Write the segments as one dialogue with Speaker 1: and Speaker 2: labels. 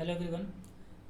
Speaker 1: Hello everyone.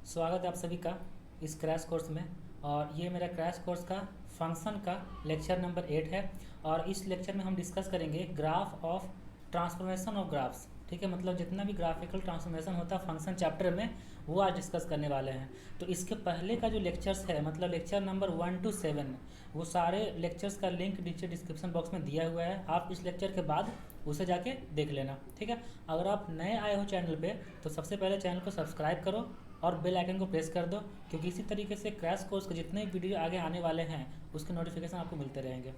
Speaker 1: स्वागत है आप सभी का इस क्रैश कोर्स में। और ये मेरा क्रैश कोर्स का फंक्शन का लेक्चर नंबर 8 है। और इस लेक्चर में हम डिस्कस करेंगे graph of transformation of graphs. ठीक है, मतलब जितना भी ग्राफिकल ट्रांसफॉर्मेशन होता है फंक्शन चैप्टर में वो आज डिस्कस करने वाले हैं। तो इसके पहले का जो लेक्चर्स है, मतलब लेक्चर नंबर 1 to 7, वो सारे लेक्चर्स का लिंक नीचे डिस्क्रिप्शन बॉक्स में दिया हुआ है। आप इस लेक्चर के बाद उसे जाके देख लेना। ठीक है, अगर आप नए आए हो चैनल पे तो सबसे पहले चैनल को सब्सक्राइब करो और बेल आइकन को प्रेस कर दो, क्योंकि इसी तरीके से क्रैश कोर्स के जितने वीडियो आगे आने वाले हैं उसके नोटिफिकेशन आपको मिलते रहेंगे।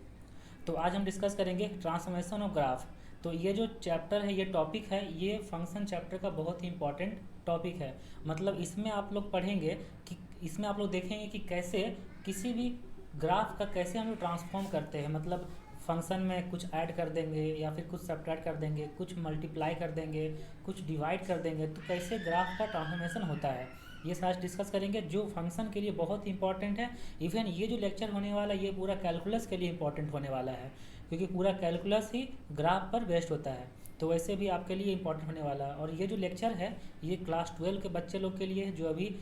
Speaker 1: तो आज हम डिस्कस करेंगे ट्रांसफॉर्मेशन ऑफ ग्राफ। तो ये जो चैप्टर है, ये टॉपिक है, ये फंक्शन चैप्टर का बहुत ही इंपॉर्टेंट टॉपिक है। मतलब इसमें आप लोग पढ़ेंगे कि इसमें आप लोग देखेंगे कि कैसे किसी भी ग्राफ का कैसे हम लोग ट्रांसफॉर्म करते हैं। मतलब फंक्शन में कुछ ऐड कर देंगे या फिर कुछ सब्ट्रैक्ट कर देंगे, कुछ मल्टीप्लाई कर देंगे, कुछ डिवाइड कर देंगे, तो कैसे ग्राफ का ट्रांसफॉर्मेशन होता है ये सारा डिस्कस करेंगे, जो फंक्शन के लिए बहुत ही इंपॉर्टेंट है। इवन ये जो लेक्चर होने वाला है ये पूरा कैलकुलस के लिए इंपॉर्टेंट होने वाला है, क्योंकि पूरा कैलकुलस ही ग्राफ पर बेस्ड होता है। तो वैसे भी आपके लिए इंपॉर्टेंट होने वाला है। और ये जो लेक्चर है ये क्लास 12 के बच्चे लोग के लिए है, जो अभी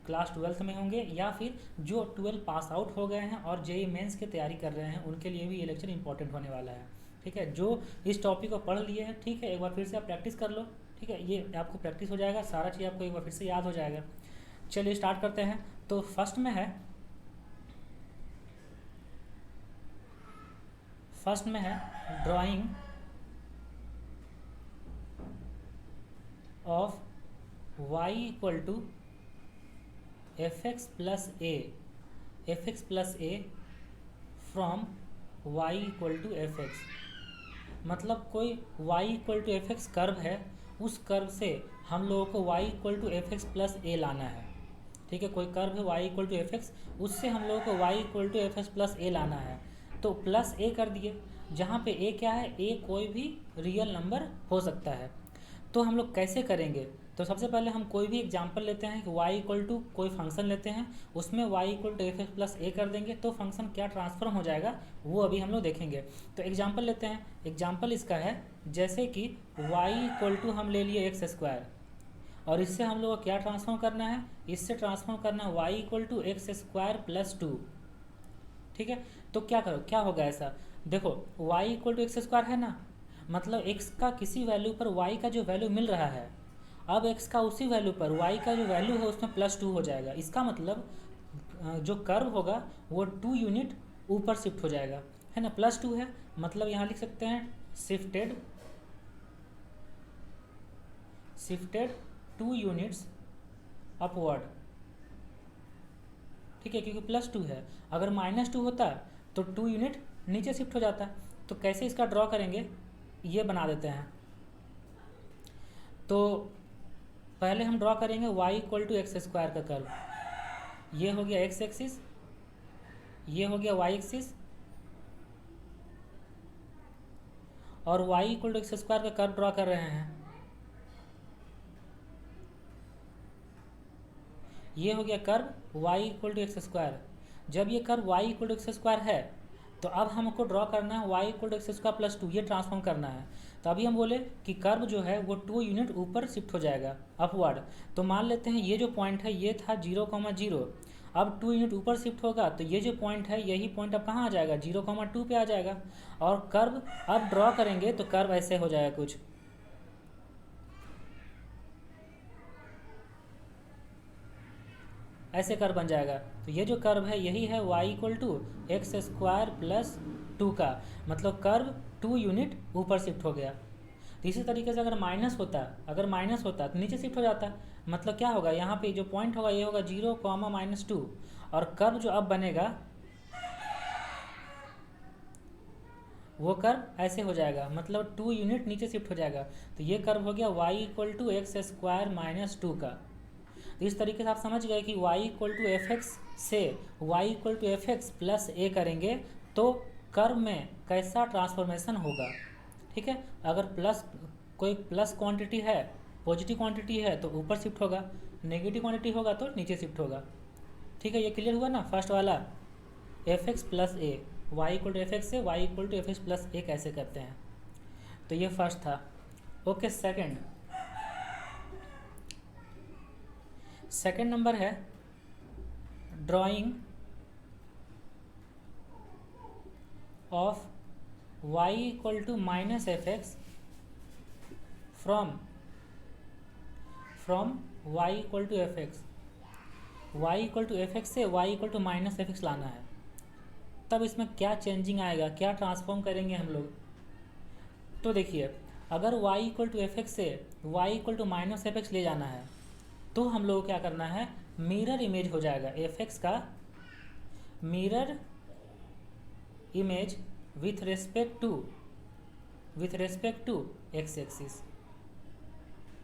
Speaker 1: क्लास 12 में होंगे या फिर जो 12 पास आउट हो गए हैं और जेई मेंस की तैयारी कर रहे हैं, उनके लिए भी ये लेक्चर इंपॉर्टेंट होने वाला है। ठीक है, जो इस टॉपिक को पढ़ लिए हैं, ठीक है, एक बार फिर से आप प्रैक्टिस कर लो। ठीक है, ये आपको प्रैक्टिस हो जाएगा, सारा चीज़ आपको एक बार फिर से याद हो जाएगा। चलिए स्टार्ट करते हैं। तो फर्स्ट में है drawing of y equal to f x plus a from y equal to f x. मतलब कोई y equal to f x curve है, उस कर्व से हम लोगों को y equal to f x plus a लाना है। ठीक है, कोई कर्व है y equal to f x, उससे हम लोगों को y equal to f x plus a लाना है। तो प्लस ए कर दिए, जहाँ पे ए क्या है, ए कोई भी रियल नंबर हो सकता है। तो हम लोग कैसे करेंगे? तो सबसे पहले हम कोई भी एग्जांपल लेते हैं कि y इक्वल टू कोई फंक्शन लेते हैं, उसमें y equal to f x plus a कर देंगे, तो फंक्शन क्या ट्रांसफॉर्म हो जाएगा वो अभी हम लोग देखेंगे। तो एग्जांपल लेते हैं। एग्जांपल इसका है जैसे कि y इक्वल टू हम ले लिए एक्स स्क्वायर, और इससे हम लोग को क्या ट्रांसफॉर्म करना है, इससे ट्रांसफॉर्म करना है y equal to x square plus 2। ठीक है, तो क्या करो, क्या होगा ऐसा, देखो y equal to x square है ना, मतलब x का किसी वैल्यू पर y का जो वैल्यू मिल रहा है, अब x का उसी वैल्यू पर y का जो वैल्यू है उसमें प्लस 2 हो जाएगा। इसका मतलब जो कर्व होगा वो 2 यूनिट ऊपर शिफ्ट हो जाएगा, है ना। प्लस 2 है, मतलब यहाँ लिख सकते हैं शिफ्टेड 2 यूनिट्स अपवर्ड। ठीक है, क्योंकि प्लस 2 है। अगर माइनस 2 होता तो 2 यूनिट नीचे शिफ्ट हो जाता। तो कैसे इसका ड्रॉ करेंगे ये बना देते हैं। तो पहले हम ड्रॉ करेंगे y equal to x square का कर्व। ये हो गया एक्स एक्सिस, ये हो गया y एक्सिस, और y equal to x square का कर्व ड्रॉ कर रहे हैं। ये हो गया curve y equal to x square. जब ये curve y equal to x square है तो अब हमको ड्रॉ करना है y equal to x square plus 2, ये ट्रांसफॉर्म करना है। तो अभी हम बोले कि कर्व जो है वो 2 यूनिट ऊपर शिफ्ट हो जाएगा अपवर्ड। तो मान लेते हैं ये जो पॉइंट है ये था 0,0, अब 2 यूनिट ऊपर शिफ्ट होगा तो ये जो पॉइंट है यही पॉइंट अब कहाँ आ जाएगा, 0,2 पे आ जाएगा। और कर्व अब ड्रॉ करेंगे तो कर्व ऐसे हो जाएगा कुछ, ऐसे कर्व बन जाएगा। तो ये जो कर्व है यही है y equal to x square plus 2 का, मतलब कर्व 2 यूनिट ऊपर शिफ्ट हो गया। तो इसी तरीके से अगर माइनस होता तो नीचे शिफ्ट हो जाता। मतलब क्या होगा, यहाँ पे जो पॉइंट होगा ये होगा 0,-2, और कर्व जो अब बनेगा वो कर्व ऐसे हो जाएगा, मतलब 2 यूनिट नीचे शिफ्ट हो जाएगा। तो ये कर्व हो गया y equal to x square minus 2 का। तो इस तरीके से आप समझ गए कि y equal to f x से y equal to f x plus a करेंगे तो कर्व में कैसा ट्रांसफॉर्मेशन होगा। ठीक है, अगर कोई प्लस क्वांटिटी है, पॉजिटिव क्वांटिटी है तो ऊपर शिफ्ट होगा, नेगेटिव क्वांटिटी होगा तो नीचे शिफ्ट होगा। ठीक है, ये क्लियर हुआ ना। फर्स्ट वाला f x plus a, y equal to f x से y equal to f x plus a कैसे करते हैं, तो ये फर्स्ट था। ओके, सेकंड सेकेंड नंबर है drawing of y equal to minus f x from y equal to f x. y equal to f x से y equal to minus f x लाना है। तब इसमें क्या चेंजिंग आएगा, क्या ट्रांसफॉर्म करेंगे हम लोग। तो देखिए, अगर y equal to f x से y equal to minus f x ले जाना है तो हम लोग को क्या करना है, मिरर इमेज हो जाएगा एफ एक्स का mirror image with respect to x axis.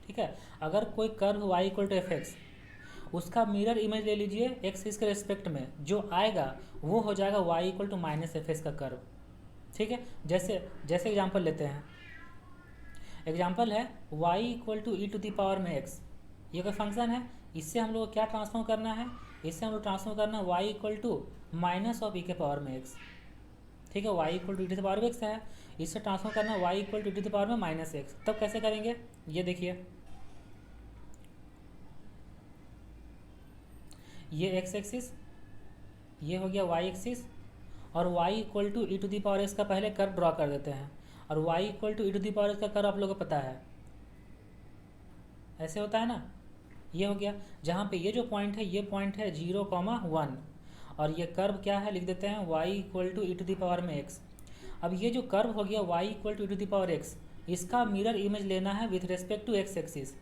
Speaker 1: ठीक है, अगर कोई curve y equal to f x, उसका मिरर इमेज ले लीजिए एक्स एक्सिस के रेस्पेक्ट में, जो आएगा वो हो जाएगा y equal to minus f x का कर्व। ठीक है, जैसे एग्जांपल लेते हैं। एग्जांपल है y equal to e to the power में x, ये कोई फंक्शन है। इससे हम लोग को क्या ट्रांसफॉर्म करना है, इससे हम लोग ट्रांसफॉर्म करना है y equal to minus of e के पावर में x। ठीक है, y equal to e to the power में x है, इससे ट्रांसफॉर्म करना है y equal to e to the power में माइनस x। तब कैसे करेंगे, ये देखिए, ये x एक्सिस, ये हो गया y एक्सिस, और y equal to e to the power x का पहले कर्व ड्रॉ कर देते हैं। और y equal to e to the power x का कर्व आप लोगों को पता है, ऐसे होता है ना। ये हो गया, जहाँ पे ये जो पॉइंट है, ये पॉइंट है 0,1, और ये कर्व क्या है, लिख देते हैं y equal to e to the power में x। अब ये जो कर्व हो गया y equal to e to the power x, इसका मिरर इमेज लेना है with respect to x axis.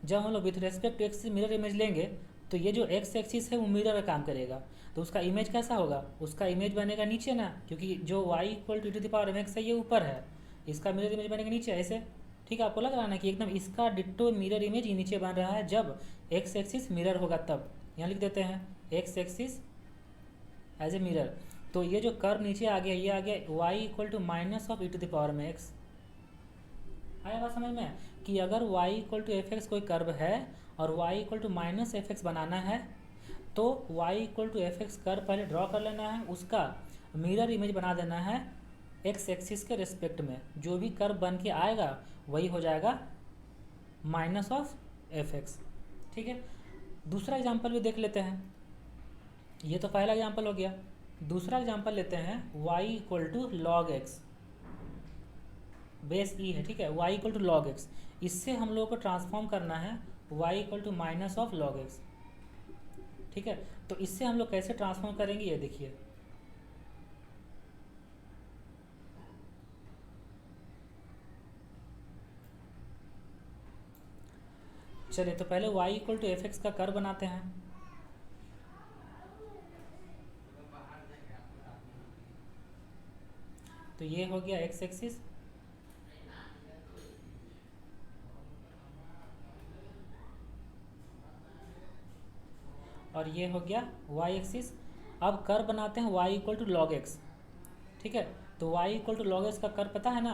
Speaker 1: जब हम लोग with respect to x mirror image लेंगे तो ये जो x एक्सिस है वो मिरर का काम करेगा। तो उसका इमेज कैसा होगा, उसका इमेज बनेगा नीचे ना, क्योंकि जो y equal to e to the power x है ये ऊपर है, इसका मिरर इमेज बनेगा नीचे ऐसे। ठीक है, आपको लग रहा है ना कि एकदम इसका डिट्टो मिरर इमेज नीचे बन रहा है जब x एक्सिस मिरर होगा तब। यहाँ लिख देते हैं x axis as a mirror. तो ये जो कर्व नीचे आ गया, ये आ गया y equal to minus of e to the power में x। आया बात समझ में कि अगर y equal to f x कोई कर्व है और y equal to minus f x बनाना है तो y equal to f x curve पहले ड्रॉ कर लेना है, उसका मिरर इमेज बना देना है x एक्सिस के रिस्पेक्ट में। जो भी कर्व बन के आएगा वही हो जाएगा माइनस ऑफ एफ एक्स। ठीक है, दूसरा एग्जांपल भी देख लेते हैं। ये तो पहला एग्जांपल हो गया। दूसरा एग्जांपल लेते हैं y equal to log x, base e है। ठीक है, y equal to log x, इससे हम लोगों को ट्रांसफॉर्म करना है y equal to minus of log x. ठीक है, तो इससे हम लोग कैसे ट्रांसफॉर्म करेंगे ये देखिए। चलिए, तो पहले y equal to f x का कर्व बनाते हैं। तो ये हो गया x एक्सिस, और ये हो गया y एक्सिस। अब कर्व बनाते हैं y equal to log x. ठीक है, तो y equal to log x का कर्व पता है ना,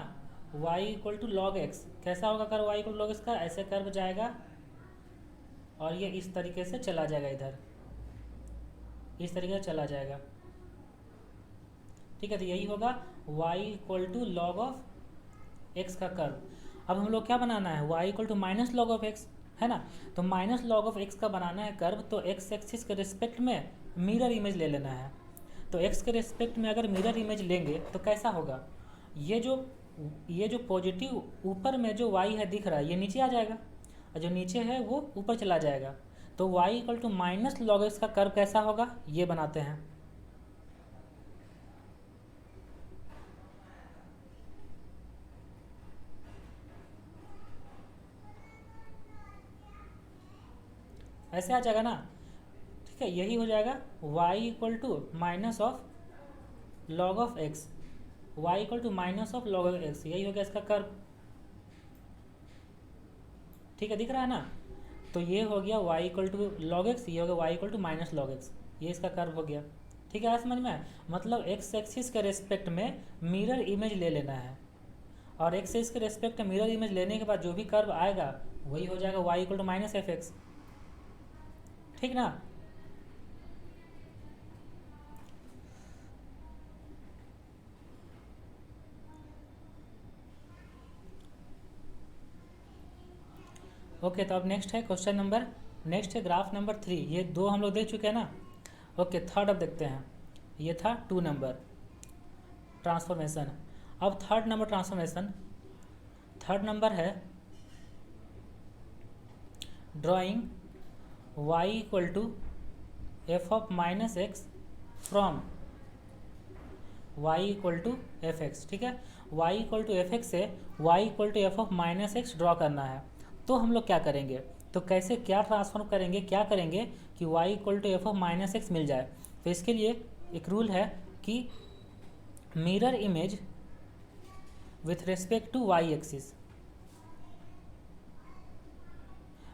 Speaker 1: y equal to log x कैसा होगा curve y equal to log x का, ऐसे कर्व जाएगा और ये इस तरीके से चला जाएगा, इधर इस तरीके से चला जाएगा। ठीक है, तो यही होगा y equal to log of x का कर्व। अब हम लोग क्या बनाना है, y equal to minus log of x है ना, तो माइनस लॉग ऑफ एक्स का बनाना है कर्व। तो x एक्सिस के रिस्पेक्ट में मिरर इमेज ले लेना है। तो x के रिस्पेक्ट में अगर मिरर इमेज लेंगे तो कैसा होगा, ये जो पॉजिटिव ऊपर में जो y है दिख रहा है, ये नीचे आ जाएगा, और जो नीचे है वो ऊपर चला जाएगा। तो y equal to minus log x का कर्व कैसा होगा, ये बनाते हैं। ऐसे आ जाएगा ना। ठीक है, यही हो जाएगा y equal to minus of log of x, y equal to minus of log of x, यही हो गया इसका कर्व। ठीक है, दिख रहा है ना। तो ये हो गया y equal to log x, ये हो गया y equal to minus log x, ये इसका कर्व हो गया। ठीक है, समझ में, मतलब x एक्सिस के रेस्पेक्ट में मिरर इमेज ले लेना है, और x एक्सिस के रेस्पेक्ट में मिरर इमेज लेने के बाद जो भी कर्व आएगा वही हो जाएगा y equal to minus f x. ठीक ना। ओके, तो अब नेक्स्ट है क्वेश्चन नंबर नेक्स्ट है ग्राफ नंबर 3, ये 2 हम लोग देख चुके हैं ना। ओके, थर्ड अब देखते हैं। ये था 2 नंबर ट्रांसफॉर्मेशन। अब third number transformation, third number है drawing y equal to f of minus x from y equal to f x. ठीक है, y equal to f x से y equal to f of minus x draw करना है। तो हम लोग क्या करेंगे, तो कैसे क्या ट्रांसफॉर्म करेंगे, क्या करेंगे कि y equal to f of minus x मिल जाए। तो इसके लिए एक रूल है कि mirror image with respect to y axis,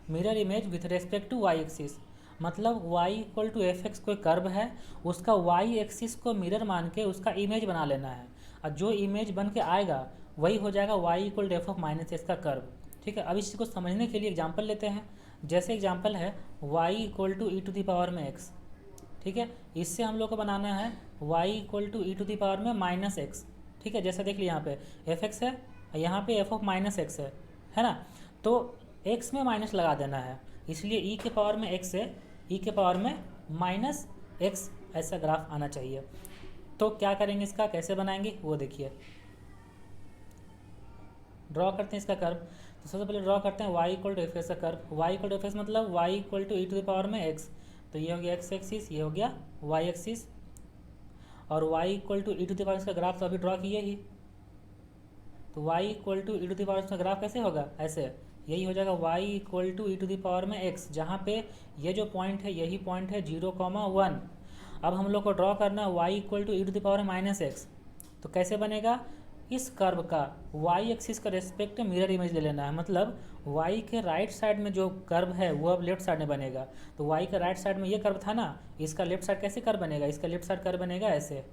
Speaker 1: mirror image with respect to y axis, मतलब y equal to f x कोई कर्व है, उसका y एक्सिस को मिरर मान के उसका इमेज बना लेना है, और जो इमेज बन के आएगा वही हो जाएगा y equal to f of minus x का कर्व। ठीक है, अब इस चीज़ को समझने के लिए एग्जांपल लेते हैं। जैसे एग्जांपल है y equal to e to the power में x। ठीक है, इससे हम लोग को बनाना है y equal to e to the power में माइनस एक्स। ठीक है, जैसा देख लिया यहाँ पे एफ एक्स है, यहाँ पे एफ ऑफ माइनस एक्स है ना। तो x में माइनस लगा देना है, इसलिए e के पावर में x है, e के पावर में माइनस एक्स, ऐसा ग्राफ आना चाहिए। तो क्या करेंगे, इसका कैसे बनाएंगे वो देखिए। ड्रॉ करते हैं इसका कर्व। तो सबसे पहले ड्रॉ करते हैं y equal to f x का curve. y equal to f x मतलब y equal to e to the power में x। तो ये हो गया x एक्सिस, ये हो गया y एक्सिस, और y equal to e to the power का ग्राफ तो अभी ड्रॉ किए ही। तो y equal to e to the power का ग्राफ कैसे होगा, ऐसे यही हो जाएगा y equal to e to the power में x, जहाँ पे ये जो पॉइंट है यही पॉइंट है 0,1। अब हम लोग को ड्रॉ करना है y equal to e to the power minus x. तो कैसे बनेगा, इस कर्व का y एक्सिस का रेस्पेक्ट मिरर इमेज ले लेना है, मतलब y के राइट साइड में जो कर्व है वो अब लेफ्ट साइड में बनेगा। तो y के राइट साइड में ये कर्व था ना, इसका लेफ्ट साइड कैसे कर्व बनेगा, इसका लेफ्ट साइड कर्व बनेगा ऐसे,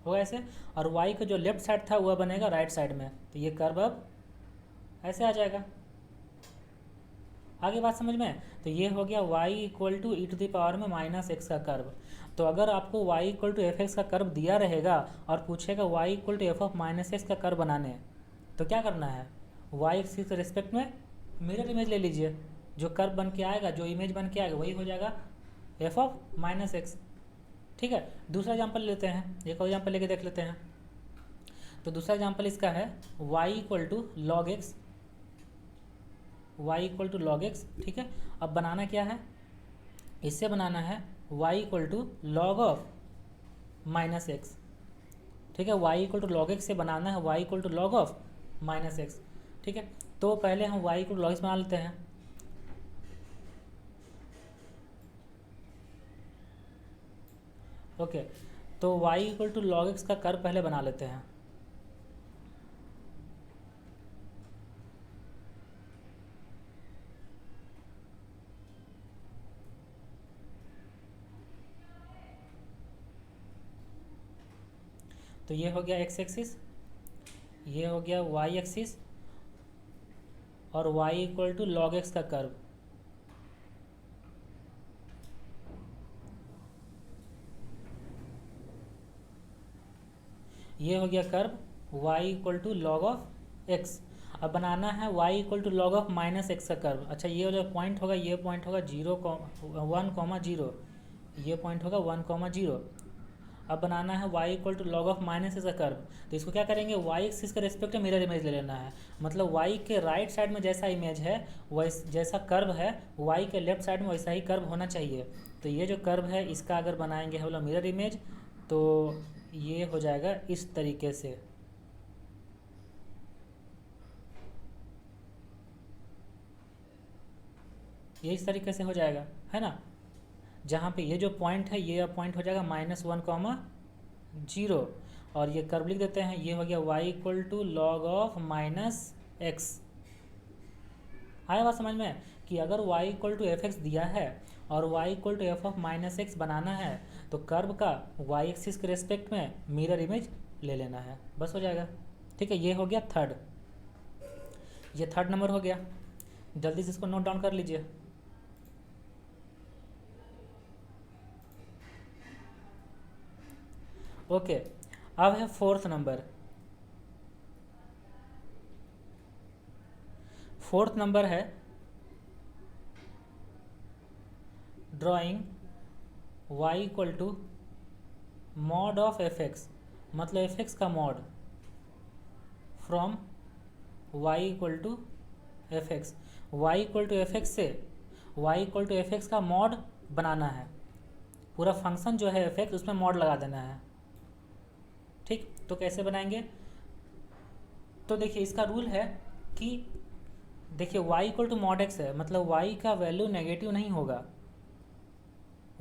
Speaker 1: होगा ऐसे, और y का जो लेफ्ट साइड था वह बनेगा राइट साइड में। तो ये कर्व अब ऐसे आ जाएगा। आगे बात समझ में। तो ये हो गया y equal to e to the power में माइनस एक्स का कर्व। तो अगर आपको y equal to f x का कर्व दिया रहेगा और पूछेगा y equal to f of minus x का कर्व बनाने, तो क्या करना है, y एक्सिस के रिस्पेक्ट में मिरर इमेज ले लीजिए, जो कर्व बन के आएगा, जो इमेज बन के आएगा वही हो जाएगा एफ ऑफ माइनस एक्स। ठीक है, दूसरा एग्जाम्पल लेते हैं, एक और एग्जाम्पल लेके देख लेते हैं। तो दूसरा एग्जाम्पल इसका है y equal to log x, y equal to log x. ठीक है, अब बनाना क्या है, इससे बनाना है y equal to log of minus x. ठीक है, y equal to log x से बनाना है y equal to log of minus x. ठीक है, तो पहले हम y equal to log x बना लेते हैं। ओके, तो y equal to log x का कर्व पहले बना लेते हैं। तो ये हो गया x एक्सिस, ये हो गया y एक्सिस, और y equal to log x का कर्व। ये हो गया curve y equal to log of x। अब बनाना है y equal to log of minus x का कर्व। अच्छा, ये जो पॉइंट होगा ये पॉइंट होगा 1,0, ये पॉइंट होगा 1,0। अब बनाना है y equal to log of minus x का कर्व। तो इसको क्या करेंगे, y एक्सिस के रेस्पेक्ट में मिरर इमेज ले लेना है, मतलब y के राइट साइड में जैसा इमेज है वैस जैसा कर्व है y के लेफ्ट साइड में वैसा ही कर्व होना चाहिए। तो ये जो कर्व है इसका अगर बनाएंगे हम लोग मिरर इमेज, तो ये हो जाएगा इस तरीके से। ये इस तरीके से हो जाएगा, है ना, जहाँ पे ये जो पॉइंट है ये पॉइंट हो जाएगा -1,0, और ये कर्व लिख देते हैं, ये हो गया y equal to log of minus x. आया बात समझ में कि अगर y equal to f x दिया है और y equal to f of minus x बनाना है, तो कर्व का y एक्सिस के रेस्पेक्ट में मिरर इमेज ले लेना है, बस हो जाएगा। ठीक है, ये हो गया थर्ड, ये थर्ड नंबर हो गया। जल्दी से इसको नोट डाउन कर लीजिए। ओके, अब है फोर्थ नंबर। फोर्थ नंबर है drawing y equal to mod of f x, मतलब एफ एक्स का mod from y equal to f x. Y equal to f x से y equal to f x का mod बनाना है, पूरा function जो है एफ एक्स उसमें मॉड लगा देना है। ठीक, तो कैसे बनाएंगे? तो देखिए इसका रूल है कि देखिए y equal to mod x है, मतलब y का वैल्यू नेगेटिव नहीं होगा,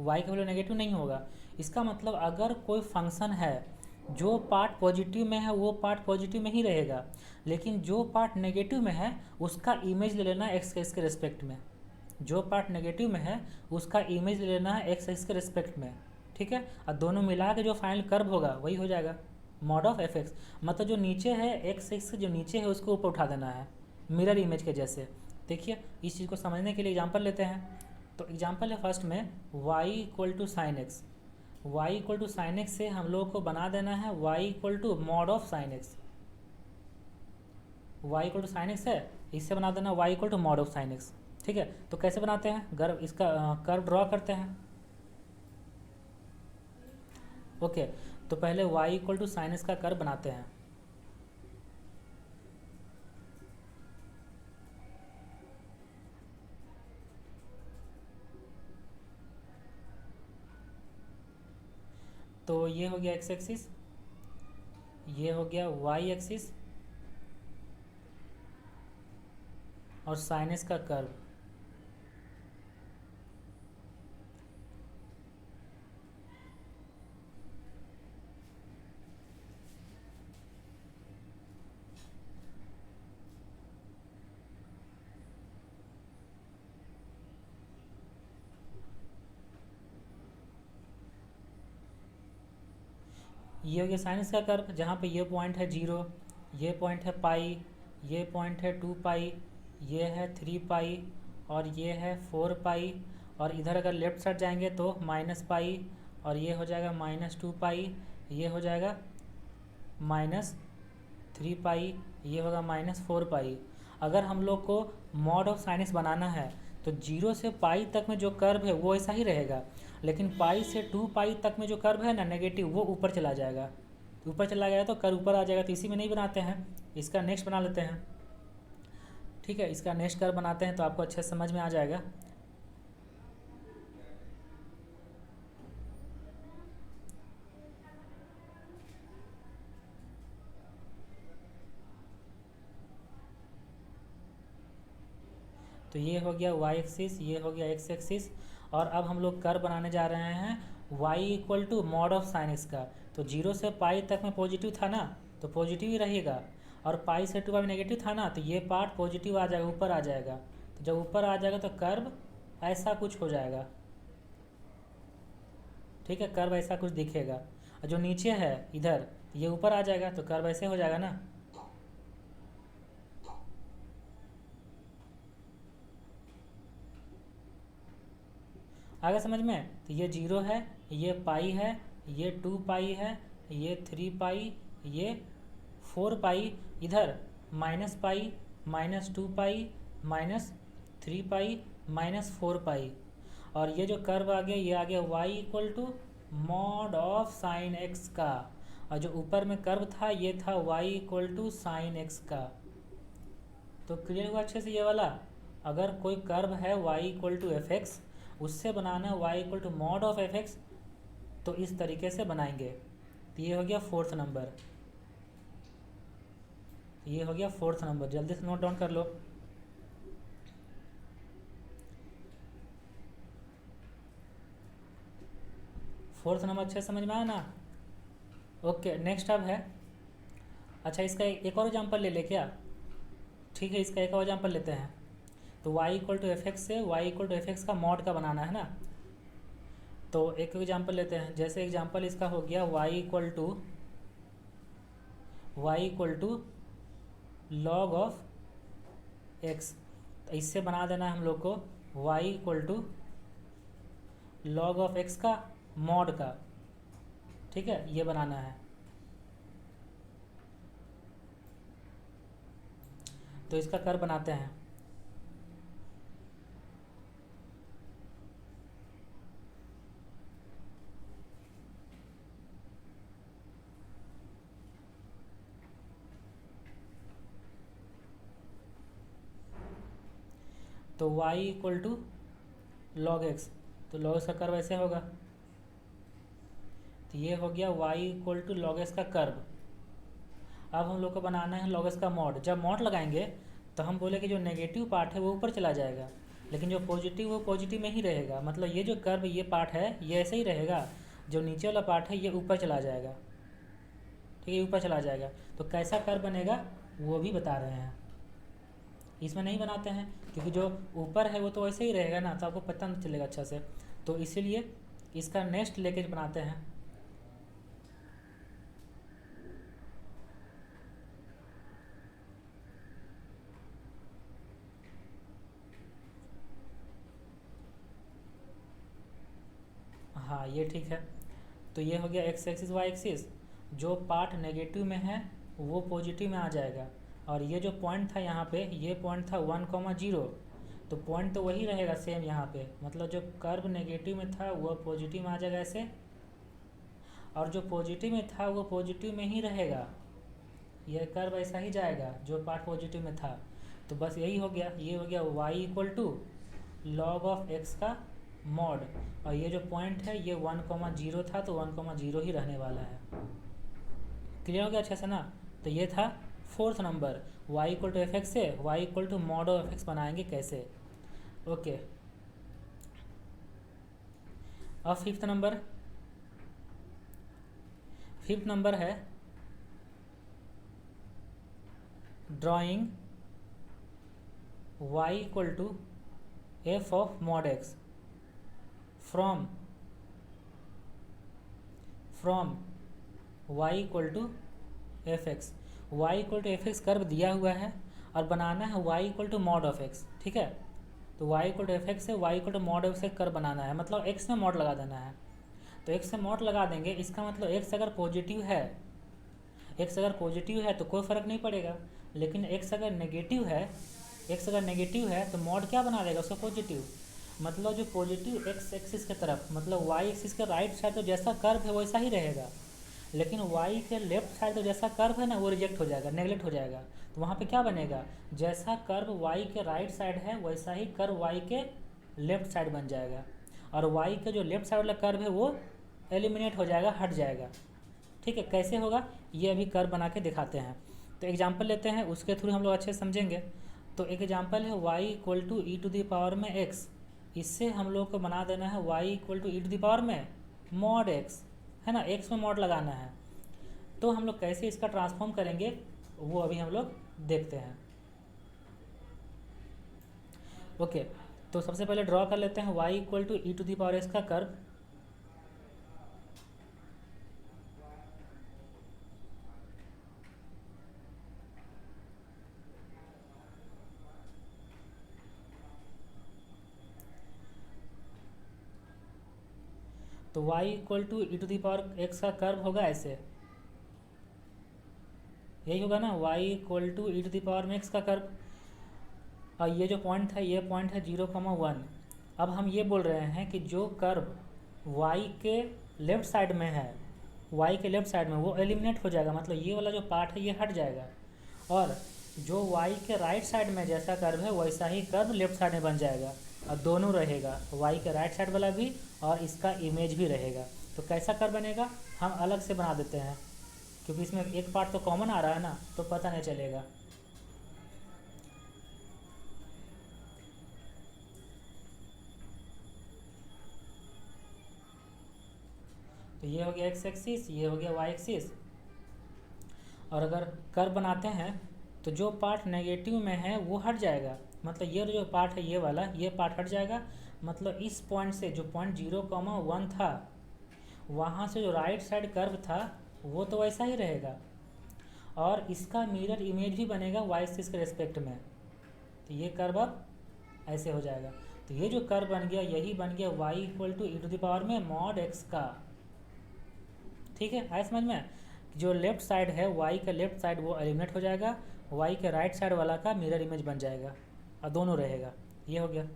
Speaker 1: y का वैल्यू नेगेटिव नहीं होगा। इसका मतलब अगर कोई फंक्शन है जो पार्ट पॉजिटिव में है वो पार्ट पॉजिटिव में ही रहेगा, लेकिन जो पार्ट नेगेटिव में है उसका इमेज ले लेना एक्स एक्स के रिस्पेक्ट में। जो पार्ट नेगेटिव में है उसका इमेज ले लेना है एक्स एक्स के रिस्पेक्ट में। ठीक है, और दोनों मिला के जो फाइनल कर्व होगा वही हो जाएगा मॉड ऑफ एफ एक्स। मतलब जो नीचे है एक्स एक्स जो नीचे है उसको ऊपर उठा देना है, मिरर इमेज के जैसे। देखिए इस चीज़ को समझने के लिए एग्जांपल लेते हैं। तो एग्जांपल है फर्स्ट में y equal to sine x. y equal to sine x से हम लोग को बना देना है y equal to mod of sine x. y equal to sine x है, इससे बना देना y equal to mod of sine x. ठीक है, तो कैसे बनाते हैं? इसका कर्व ड्रॉ करते हैं। ओके, तो पहले y equal to sine x का कर्व बनाते हैं। तो ये हो गया एक्स एक्सिस, ये हो गया वाई एक्सिस और साइनस का कर्व। ये हो गया साइनस का कर्व, जहाँ पे ये पॉइंट है 0, ये पॉइंट है पाई, ये पॉइंट है 2 पाई, ये है 3 पाई और ये है 4 पाई। और इधर अगर लेफ्ट साइड जाएंगे तो माइनस पाई और ये हो जाएगा -2 पाई, ये हो जाएगा -3 पाई, ये होगा -4 पाई। अगर हम लोग को मॉड ऑफ साइनस बनाना है तो 0 से पाई तक में जो कर्व है वो ऐसा ही रहेगा, लेकिन पाई से 2 पाई तक में जो कर्व है ना नेगेटिव, वो ऊपर चला जाएगा। ऊपर चला गया तो कर्व ऊपर आ जाएगा, तो इसी में नहीं बनाते हैं, इसका नेक्स्ट बना लेते हैं। ठीक है, इसका नेक्स्ट कर्व बनाते हैं तो आपको अच्छे से समझ में आ जाएगा। तो ये हो गया y एक्सिस, ये हो गया x एक्सिस। और अब हम लोग कर्व बनाने जा रहे हैं y equal to mod of sine x का। तो 0 से पाई तक में पॉजिटिव था ना, तो पॉजिटिव ही रहेगा, और पाई से 2 पाई में नेगेटिव था ना, तो ये पार्ट पॉजिटिव आ जाएगा, ऊपर आ जाएगा। तो जब ऊपर आ जाएगा तो कर्व ऐसा कुछ हो जाएगा। ठीक है, कर्व ऐसा कुछ दिखेगा, और जो नीचे है इधर ये ऊपर आ जाएगा, तो कर्व ऐसे हो जाएगा ना। आगे समझ में? तो ये 0 है, ये पाई है, ये 2 पाई है, ये 3 पाई, ये 4 पाई, इधर माइनस पाई, -2 पाई, -3 पाई, -4 पाई। और ये जो कर्व आ गया ये आ गया y equal to mod of sine x का, और जो ऊपर में कर्व था ये था y equal to sine x का। तो क्लियर हुआ अच्छे से ये वाला? अगर कोई कर्व है y equal to f x, उससे बनाना है y equal to mod of f x, तो इस तरीके से बनाएंगे। तो ये हो गया 4th नंबर, ये हो गया 4th नंबर। जल्दी से नोट डाउन कर लो। फोर्थ नंबर अच्छे समझ में आया ना? ओके, नेक्स्ट अब है, अच्छा इसका एक और एग्जाम्पल ले ले क्या? ठीक है, इसका एक और एग्जाम्पल लेते हैं। तो y equal to f x से y equal to f x का मॉड का बनाना है ना, तो एक एग्जाम्पल लेते हैं। जैसे एग्जाम्पल इसका हो गया y equal to log of x। तो इससे बना देना है हम लोग को y equal to log of x का मॉड का। ठीक है, ये बनाना है। तो इसका कर्व बनाते हैं। तो y equal to log x, तो लॉग एक्स का कर्व ऐसे होगा। तो ये हो गया y equal to log x का कर्व। अब हम लोग को बनाना है लॉग एक्स का मॉड। जब मॉड लगाएंगे तो हम बोले कि जो नेगेटिव पार्ट है वो ऊपर चला जाएगा, लेकिन जो पॉजिटिव वो पॉजिटिव में ही रहेगा। मतलब ये जो कर्व ये पार्ट है ये ऐसे ही रहेगा, जो नीचे वाला पार्ट है ये ऊपर चला जाएगा। ठीक है, ऊपर चला जाएगा। तो कैसा कर्व बनेगा वो भी बता रहे हैं, इसमें नहीं बनाते हैं क्योंकि जो ऊपर है वो तो वैसे ही रहेगा ना, तो आपको पता नहीं चलेगा अच्छा से। तो इसीलिए इसका नेक्स्ट लेके बनाते हैं। हाँ ये ठीक है। तो ये हो गया एक्स एक्सिस वाई एक्सिस। जो पार्ट नेगेटिव में है वो पॉजिटिव में आ जाएगा, और ये जो पॉइंट था यहाँ पे, ये पॉइंट था 1,0, तो पॉइंट तो वही रहेगा सेम यहाँ पे। मतलब जो कर्व नेगेटिव में था वो पॉजिटिव में आ जाएगा ऐसे, और जो पॉजिटिव में था वो पॉजिटिव में ही रहेगा। ये कर्व ऐसा ही जाएगा जो पार्ट पॉजिटिव में था। तो बस यही हो गया। ये हो गया y equal to log of x का मॉड, और ये जो पॉइंट है ये 1,0 था, तो 1,0 ही रहने वाला है। क्लियर हो गया अच्छे से ना। तो ये था fourth number, y equal to f x से y equal to mod of f x बनाएंगे कैसे। ओके, अब फिफ्थ नंबर है drawing y equal to f of mod x from y equal to f x. Y equal to f x curve दिया हुआ है और बनाना है y equal to mod of x. ठीक है, तो y equal to f x से y equal to mod of x curve बनाना है, मतलब x में मॉड लगा देना है। तो x में मॉड लगा देंगे, इसका मतलब x अगर पॉजिटिव है तो कोई फ़र्क नहीं पड़ेगा, लेकिन x अगर नेगेटिव है तो मॉड क्या बना देगा उसका पॉजिटिव। मतलब जो पॉजिटिव x एक्सिस के तरफ, मतलब y एक्सिस के राइट साइड तो जैसा कर्व है वैसा ही रहेगा, लेकिन y के लेफ्ट साइड तो जैसा कर्व है ना वो रिजेक्ट हो जाएगा, नेगलेक्ट हो जाएगा। तो वहाँ पे क्या बनेगा, जैसा कर्व y के राइट साइड है वैसा ही कर्व y के लेफ्ट साइड बन जाएगा, और y के जो लेफ्ट साइड वाला कर्व है वो एलिमिनेट हो जाएगा, हट जाएगा। ठीक है, कैसे होगा ये अभी कर्व बना के दिखाते हैं। तो एग्जाम्पल लेते हैं, उसके थ्रू हम लोग अच्छे से समझेंगे। तो एक एग्जाम्पल है y equal to e to the power में x, इससे हम लोग को बना देना है y equal to e to the power में मॉड x, है ना, x में मॉड लगाना है। तो हम लोग कैसे इसका ट्रांसफॉर्म करेंगे वो अभी हम लोग देखते हैं। ओके, तो सबसे पहले ड्रॉ कर लेते हैं y equal to e to the power x का कर्व। तो y equal to e to the power x का कर्व होगा ऐसे, यही होगा ना, y equal to e to the power में x का कर्व। और ये जो पॉइंट था ये पॉइंट है 0,1। अब हम ये बोल रहे हैं कि जो कर्व y के लेफ्ट साइड में है, y के लेफ्ट साइड में वो एलिमिनेट हो जाएगा, मतलब ये वाला जो पार्ट है ये हट जाएगा, और जो y के राइट साइड में जैसा कर्व है वैसा ही कर्व लेफ्ट साइड में बन जाएगा, और दोनों रहेगा, y के राइट साइड वाला भी और इसका इमेज भी रहेगा। तो कैसा कर्व बनेगा हम अलग से बना देते हैं, क्योंकि इसमें एक पार्ट तो कॉमन आ रहा है ना, तो पता नहीं चलेगा। तो ये हो गया x एक्सिस, ये हो गया y एक्सिस। और अगर कर्व बनाते हैं तो जो पार्ट नेगेटिव में है वो हट जाएगा, मतलब ये जो पार्ट है ये वाला, ये पार्ट हट जाएगा। मतलब इस पॉइंट से जो पॉइंट 0,1 था वहाँ से जो राइट साइड कर्व था वो तो वैसा ही रहेगा, और इसका मिरर इमेज भी बनेगा y एक्सिस के रेस्पेक्ट में। तो ये कर्व अब ऐसे हो जाएगा। तो ये जो कर्व बन गया यही बन गया y equal to e to the power में मॉड x का। ठीक है, आया समझ में। जो लेफ्ट साइड है y का लेफ्ट साइड वो एलिमिनेट हो जाएगा, y के राइट साइड वाला का मिरर इमेज बन जाएगा, और दोनों रहेगा। ये हो गया,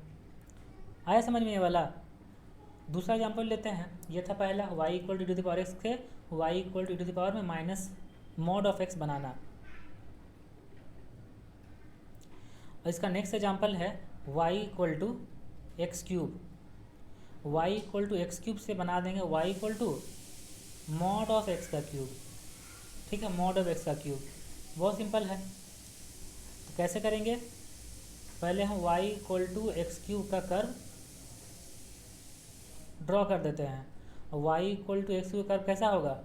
Speaker 1: आया समझ में ये वाला। दूसरा एग्जाम्पल लेते हैं, ये था पहला y equal to the power x के y equal to the power में माइनस मॉड ऑफ x बनाना। और इसका नेक्स्ट एग्जाम्पल है y equal to x cube, y equal to x cube से बना देंगे y equal to mod of x का क्यूब। ठीक है, मॉड ऑफ एक्स का क्यूब, बहुत सिंपल है। तो कैसे करेंगे, पहले हम y equal to x cube का कर्व ड्रॉ कर देते हैं। Y equal to x cube curve कैसा होगा,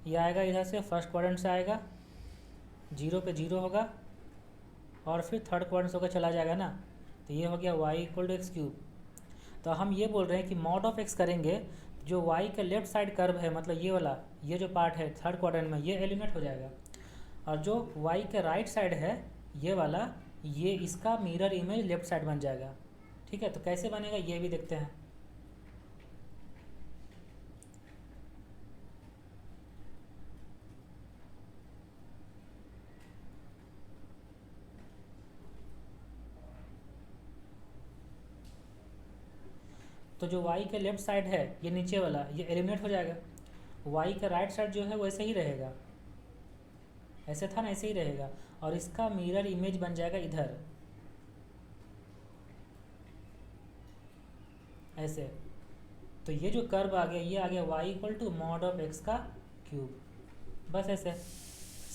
Speaker 1: ये आएगा इधर से, फर्स्ट क्वाड्रेंट से आएगा, जीरो पे जीरो होगा और फिर थर्ड क्वाड्रेंट से होकर चला जाएगा ना, तो ये हो गया y equal to x cube. तो हम ये बोल रहे हैं कि मॉड ऑफ एक्स करेंगे, जो वाई का लेफ्ट साइड कर्व है, मतलब ये वाला, ये जो पार्ट है थर्ड क्वाड्रेंट में, ये एलिमिनेट हो जाएगा, और जो वाई का राइट साइड है ये वाला, ये इसका मिरर इमेज लेफ्ट साइड बन जाएगा। ठीक है, तो कैसे बनेगा ये भी देखते हैं। तो जो y के लेफ्ट साइड है ये नीचे वाला, ये एलिमिनेट हो जाएगा, y का राइट साइड जो है वो ऐसे ही रहेगा, ऐसे था ना, ऐसे ही रहेगा, और इसका मिरर इमेज बन जाएगा इधर ऐसे। तो ये जो कर्व आ गया, ये आ गया y equal to mod of x का क्यूब, बस ऐसे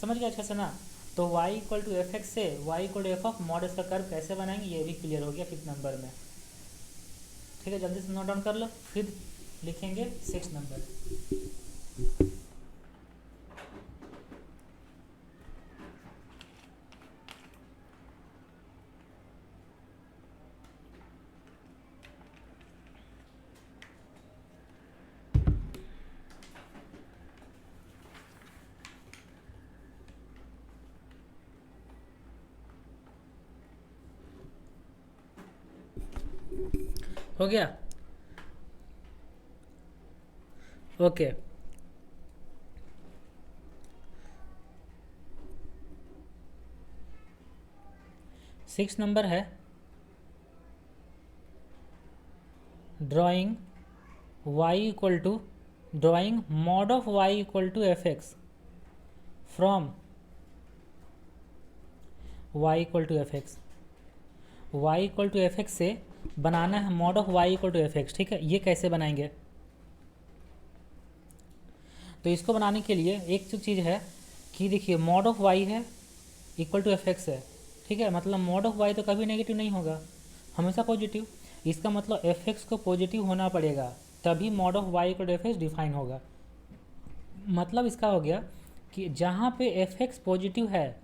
Speaker 1: समझ गया अच्छे से ना। तो y equal to f x से y equal to f of mod x का कर्व कैसे बनाएंगे ये भी क्लियर हो गया 5th नंबर में। ठीक है, जल्दी से नोट डाउन कर लो, फिर लिखेंगे 6 नंबर। हो गया, ओके। 6 नंबर है drawing y equal to, drawing mod of y equal to f x from y equal to f x, y equal to f x से बनाना है mod of y equal to f x. ठीक है, ये कैसे बनाएंगे, तो इसको बनाने के लिए एक जो चीज़ है कि देखिए मॉड ऑफ वाई है इक्वल टू एफ एक्स है। ठीक है, मतलब मॉड ऑफ वाई तो कभी नेगेटिव नहीं होगा, हमेशा पॉजिटिव, इसका मतलब एफ एक्स को पॉजिटिव होना पड़ेगा, तभी mod of y equal to f x define होगा। मतलब इसका हो गया कि जहाँ पे एफ एक्स पॉजिटिव है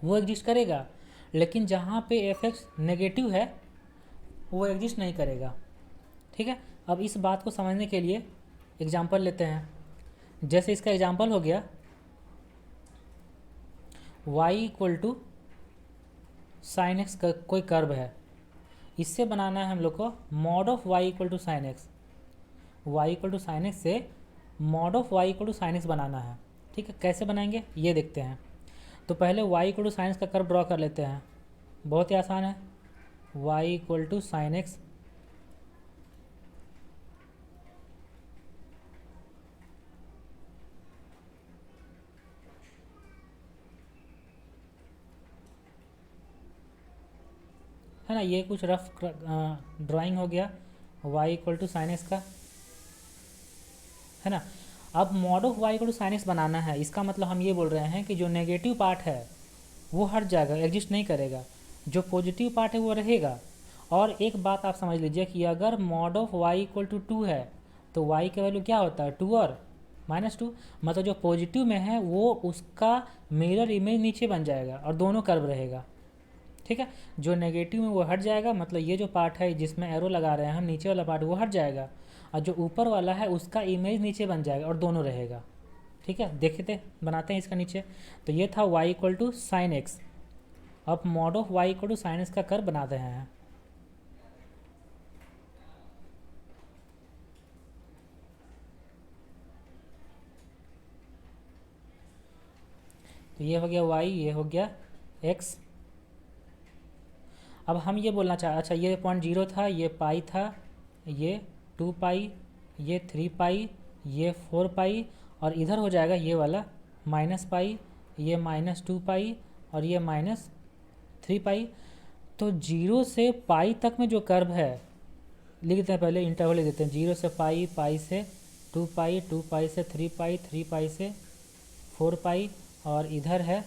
Speaker 1: वो एग्जिस्ट करेगा, लेकिन जहाँ पे एफ एक्स नेगेटिव है वो एग्जिस्ट नहीं करेगा। ठीक है, अब इस बात को समझने के लिए एग्जांपल लेते हैं। जैसे इसका एग्जांपल हो गया y equal to sine x का कोई कर्व है, इससे बनाना है हम लोग को mod of y equal to sine x, y equal to sine x से mod of y equal to sine x बनाना है। ठीक है, कैसे बनाएंगे ये देखते हैं। तो पहले y equal to sine x का कर्व ड्रॉ कर लेते हैं, बहुत ही आसान है, y equal to sine x, है ना, ये कुछ रफ ड्राइंग हो गया y equal to sine x का, है ना। अब mod of y equal to sine x बनाना है, इसका मतलब हम ये बोल रहे हैं कि जो नेगेटिव पार्ट है वो हट जाएगा, एग्जिस्ट नहीं करेगा, जो पॉजिटिव पार्ट है वो रहेगा। और एक बात आप समझ लीजिए कि अगर mod of y equal to 2 है तो y का वैल्यू क्या होता है 2 और -2, मतलब जो पॉजिटिव में है वो उसका मिरर इमेज नीचे बन जाएगा और दोनों कर्व रहेगा। ठीक है, जो नेगेटिव में वो हट जाएगा, मतलब ये जो पार्ट है जिसमें एरो लगा रहे हैं हम, नीचे वाला पार्ट वो हट जाएगा, और जो ऊपर वाला है उसका इमेज नीचे बन जाएगा और दोनों रहेगा। ठीक है, देखते बनाते हैं इसका नीचे। तो ये था y equal to sine x, अब mod of y equal to sine x का कर्व बना रहे हैं। तो ये हो गया y, ये हो गया x। अब हम ये बोलना चाह, अच्छा ये पॉइंट 0 था, ये पाई था, ये 2 पाई, ये 3 पाई, ये 4 पाई, और इधर हो जाएगा ये वाला -पाई, ये -2 पाई और ये -3 पाई। तो 0 से पाई तक में जो कर्व है, लिख देते हैं पहले, इंटरवल लिख देते हैं। 0 से पाई, पाई से 2 पाई, 2 पाई से 3 पाई, 3 पाई से 4 पाई, और इधर है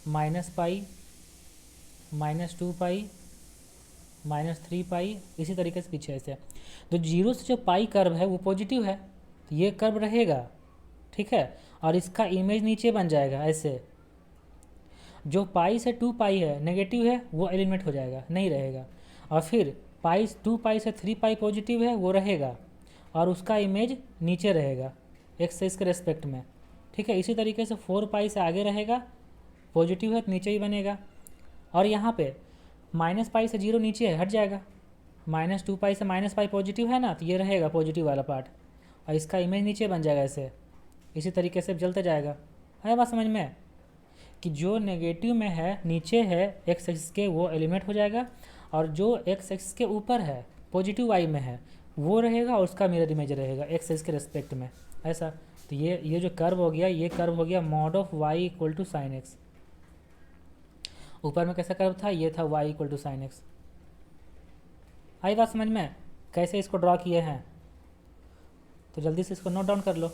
Speaker 1: माइनस पाई, -2 पाई, -3 पाई, इसी तरीके से पीछे ऐसे। तो 0 से जो पाई कर्व है वो पॉजिटिव है, तो ये कर्व रहेगा, ठीक है। और इसका इमेज नीचे बन जाएगा ऐसे। जो पाई से 2 पाई है नेगेटिव है, वो एलिमिनेट हो जाएगा, नहीं रहेगा। और फिर पाई 2 पाई से 3 पाई पॉजिटिव है, वो रहेगा, और उसका इमेज नीचे रहेगा एक्स के रेस्पेक्ट में, ठीक है। इसी तरीके से 4 पाई से आगे रहेगा, पॉजिटिव है तो नीचे ही बनेगा। और यहाँ पे माइनस पाई से 0 नीचे है, हट जाएगा। -2 पाई से माइनस पाई पॉजिटिव है ना, तो ये रहेगा पॉजिटिव वाला पार्ट, और इसका इमेज नीचे बन जाएगा ऐसे। इसी तरीके से चलता जाएगा। है बात समझ में कि जो नेगेटिव में है, नीचे है एक्स एक्सिस के, वो एलिमिनेट हो जाएगा, और जो एक्स एक्सिस के ऊपर है, पॉजिटिव वाई में है, वो रहेगा, और उसका मिरर इमेज रहेगा एक्स एक्सिस के रेस्पेक्ट में, ऐसा। तो ये जो कर्व हो गया, ये कर्व हो गया mod of y equal to sine x. ऊपर में कैसा कर्व था, ये था y equal to sine x. आई बात समझ में कैसे इसको ड्रॉ किए हैं? तो जल्दी से इसको नोट डाउन कर लो।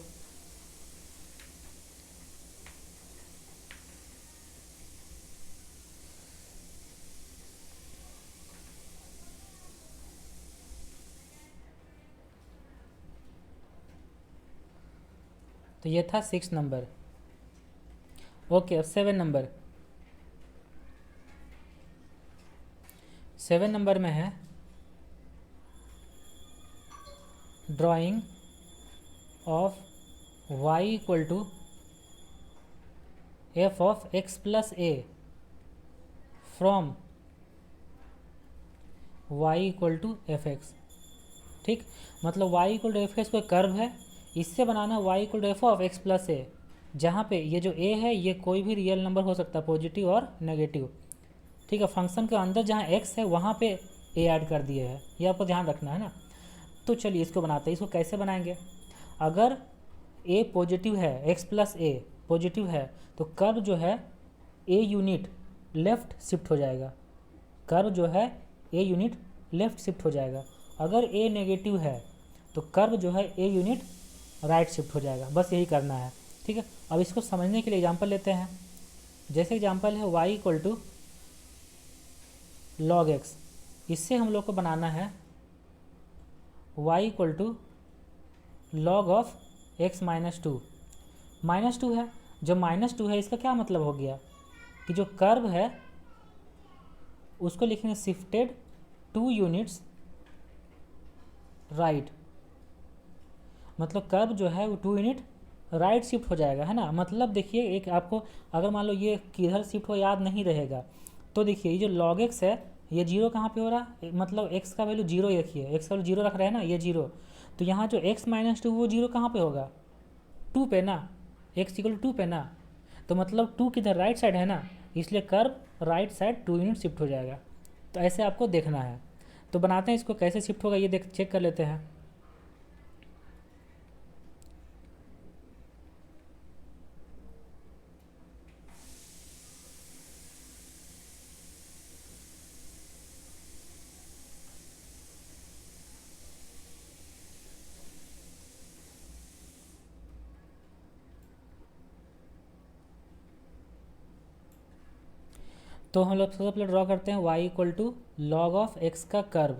Speaker 1: तो ये था 6 नंबर। ओके, अब 7 नंबर। 7 नंबर में है drawing of y equal to f of x plus a from y equal to f x, ठीक। मतलब y equal to f x कोई कर्व है, इससे बनाना y equal to f of x plus a, जहाँ पे ये जो a है ये कोई भी रियल नंबर हो सकता है, पॉजिटिव और नेगेटिव, ठीक है। फंक्शन के अंदर जहाँ x है वहाँ पे a ऐड कर दिए है, ये आपको ध्यान रखना है ना। तो चलिए इसको बनाते हैं। इसको कैसे बनाएंगे? अगर a पॉजिटिव है, x प्लस ए पॉजिटिव है, तो कर्व जो है a यूनिट लेफ्ट शिफ्ट हो जाएगा, कर्व जो है a यूनिट लेफ्ट शिफ्ट हो जाएगा। अगर a नेगेटिव है तो कर्व जो है a यूनिट राइट शिफ्ट हो जाएगा। बस यही करना है, ठीक है। अब इसको समझने के लिए एग्जांपल लेते हैं। जैसे एग्जांपल है y equal to log x, इससे हम लोग को बनाना है y equal to log of x -2। -2 है, जो -2 है इसका क्या मतलब हो गया कि जो कर्व है उसको लिखेंगे शिफ्टेड 2 यूनिट्स राइट, मतलब कर्व जो है वो 2 यूनिट राइट शिफ्ट हो जाएगा, है ना। मतलब देखिए, एक आपको अगर मान लो ये किधर शिफ्ट हो याद नहीं रहेगा, तो देखिए ये जो लॉग एक्स है ये 0 कहाँ पे हो रहा है, मतलब x का वैल्यू 0 रखिए, x का वैल्यू 0 रख रहे हैं ना, ये 0। तो यहाँ जो x -2 वो 0 कहाँ पे होगा, 2 पे ना, x इक्वल 2 पे ना। तो मतलब 2 किधर, राइट साइड है ना, इसलिए curve right side 2 unit shift हो जाएगा। तो ऐसे आपको देखना है। तो बनाते हैं इसको, कैसे शिफ्ट होगा ये चेक कर लेते हैं। तो हम लोग सबसे पहले ड्रॉ करते हैं y equal to log of x का कर्व।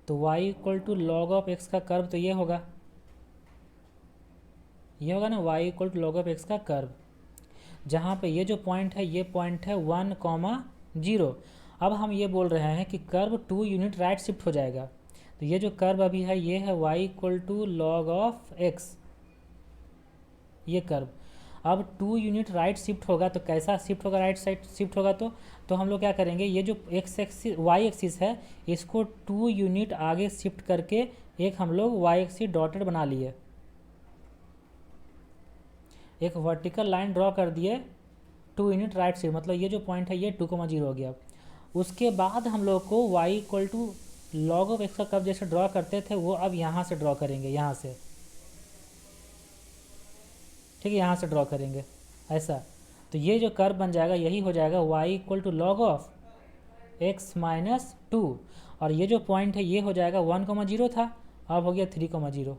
Speaker 1: तो y equal to log of x का कर्व तो ये होगा ना, y equal to log of x का कर्व, जहाँ पे ये जो पॉइंट है ये पॉइंट है 1,0। अब हम ये बोल रहे हैं कि कर्व 2 यूनिट राइट शिफ्ट हो जाएगा। तो ये जो कर्व अभी है ये है y equal to log of x, ये कर्व अब 2 यूनिट राइट शिफ्ट होगा। तो कैसा शिफ्ट होगा, राइट साइड शिफ्ट होगा। तो हम लोग क्या करेंगे, ये जो एक्स एक्सिस वाई एक्सिस है इसको 2 यूनिट आगे शिफ्ट करके एक हम लोग वाई एक्सिस डॉटेड बना लिए, एक वर्टिकल लाइन ड्रॉ कर दिए 2 यूनिट राइट शिफ्ट, मतलब ये जो पॉइंट है ये 2,0 हो गया। उसके बाद हम लोग को y equal to log of x का कर्व जैसे ड्रॉ करते थे वो अब यहाँ से ड्रॉ करेंगे, यहाँ से, ठीक है, यहाँ से ड्रॉ करेंगे ऐसा। तो ये जो कर्व बन जाएगा यही हो जाएगा y equal to log of x minus two, और ये जो पॉइंट है ये हो जाएगा 1,0 था, अब हो गया 3,0।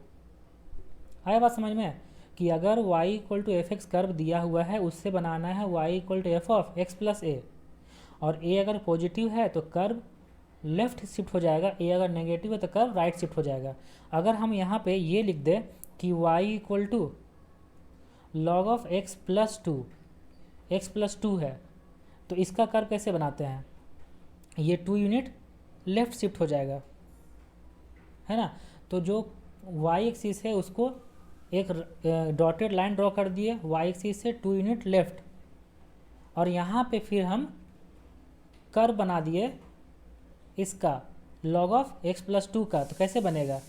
Speaker 1: आया बात समझ में कि अगर y equal to f x curve दिया हुआ है, उससे बनाना है y equal to f of x plus a, और a अगर पॉजिटिव है तो कर्व लेफ्ट शिफ्ट हो जाएगा, a अगर नेगेटिव है तो कर्व राइट शिफ्ट हो जाएगा। अगर हम यहाँ पे ये लिख दें कि y equal to log of x plus two है, तो इसका कर्व कैसे बनाते हैं, ये 2 यूनिट लेफ्ट शिफ्ट हो जाएगा, है ना। तो जो y एक्सिस है उसको एक डॉटेड लाइन ड्रॉ कर दिए y एक्सिस से 2 यूनिट लेफ्ट, और यहाँ पे फिर हम कर्व बना दिए इसका log of x plus two का। तो कैसे बनेगा,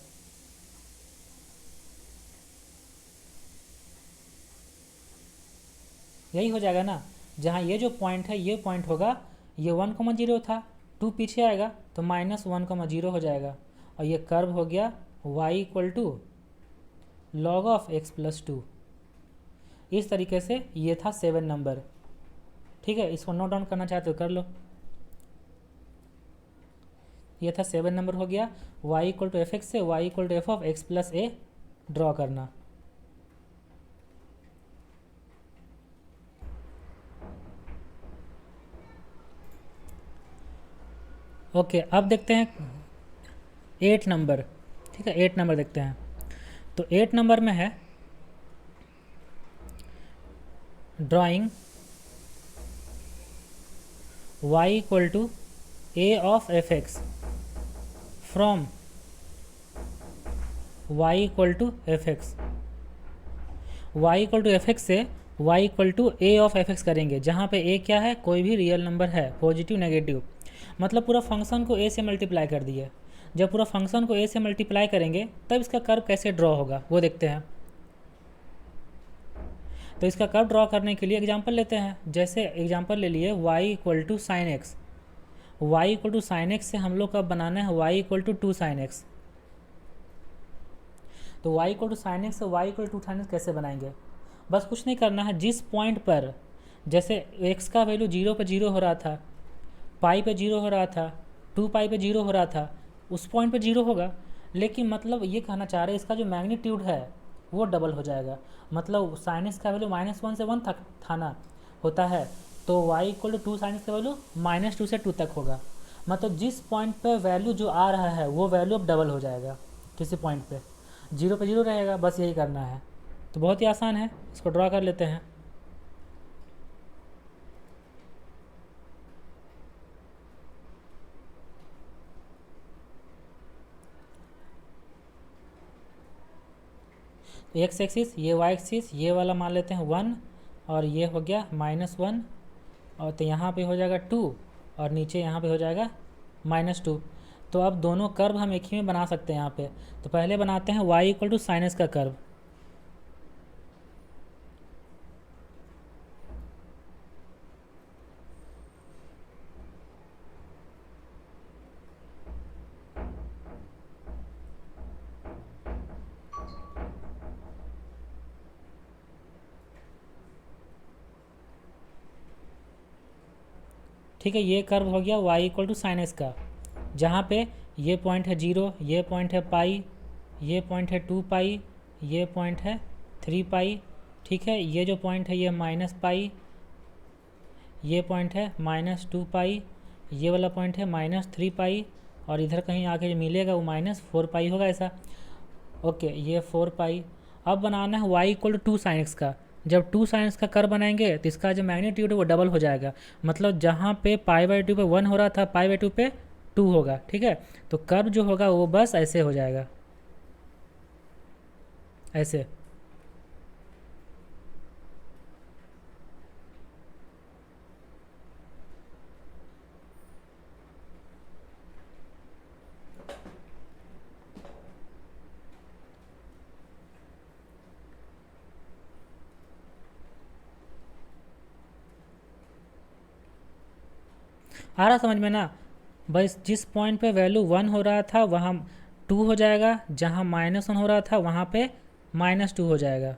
Speaker 1: यही हो जाएगा ना, जहाँ ये जो पॉइंट है ये पॉइंट होगा, ये 1,0 था, 2 पीछे आएगा तो -1,0 हो जाएगा, और ये कर्व हो गया y equal to log of x plus two. इस तरीके से ये था 7 नंबर। ठीक है, इसको नोट डाउन करना चाहते हो कर लो। ये था 7 नंबर हो गया, y equal to f x से y equal to f of x plus a draw करना। ओके, अब देखते हैं 8 नंबर। ठीक है, 8 नंबर देखते हैं। तो 8 नंबर में है drawing y equal to a of f x from y equal to f x. y equal to f x से y equal to a of f x करेंगे, जहाँ पे a क्या है, कोई भी रियल नंबर है, पॉजिटिव नेगेटिव, मतलब पूरा फंक्शन को a से मल्टीप्लाई कर दिए। जब पूरा फंक्शन को a से मल्टीप्लाई करेंगे तब इसका कर्व कैसे ड्रॉ होगा वो देखते हैं। तो इसका कर्व ड्रॉ करने के लिए एग्जांपल लेते हैं। जैसे एग्जांपल ले लिए y equal to sine x. y equal to sine x से हम लोग का बनाना है y equal to 2 sine x. तो y equal to sine x से y equal to sine x कैसे बनाएंगे, बस कुछ नहीं करना है। जिस पॉइंट पर जैसे x का वैल्यू 0 पे 0 हो रहा था, पाई पे 0 हो रहा था, 2 पाई पे 0 हो रहा था, उस पॉइंट पे 0 होगा। लेकिन मतलब ये कहना चाह रहे हैं इसका जो मैग्नीट्यूड है वो डबल हो जाएगा। मतलब साइन एक्स का वैल्यू -1 से 1 तक था ना, होता है, तो y equal to 2 sine x का वैल्यू -2 से 2 तक होगा। मतलब जिस पॉइंट पे वैल्यू जो आ रहा है वो वैल्यू अब डबल हो जाएगा। किसी पॉइंट पे 0 पे 0 रहेगा, बस यही करना है। तो बहुत ही आसान है, इसको ड्रा कर लेते हैं। एक्स एक्सिस, ये वाई एक्सिस, ये वाला मान लेते हैं 1, और ये हो गया -1, और तो यहाँ पे हो जाएगा 2, और नीचे यहाँ पे हो जाएगा -2। तो अब दोनों कर्व हम एक ही में बना सकते हैं यहाँ पे। तो पहले बनाते हैं y equal to sine x का कर्व। ठीक है, ये कर्व हो गया y equal to sine x का, जहाँ पे ये पॉइंट है 0, ये पॉइंट है पाई, ये पॉइंट है 2 पाई, ये पॉइंट है 3 पाई। ठीक है, ये जो पॉइंट है ये -पाई, ये पॉइंट है -2 पाई, ये वाला पॉइंट है -3 पाई, और इधर कहीं आके जो मिलेगा वो -4 पाई होगा ऐसा। ओके, ये 4 पाई। अब बनाना है y equal to 2 sine x का। जब 2 साइन एक्स का कर्व बनाएंगे तो इसका जो मैग्नीट्यूड है वो डबल हो जाएगा। मतलब जहाँ पे π/2 पे 1 हो रहा था, π/2 पे 2 होगा। ठीक है, तो कर्व जो होगा वो बस ऐसे हो जाएगा, ऐसे। आ रहा समझ में ना, बस जिस पॉइंट पे वैल्यू 1 हो रहा था वहाँ 2 हो जाएगा, जहाँ -1 हो रहा था वहाँ पे -2 हो जाएगा।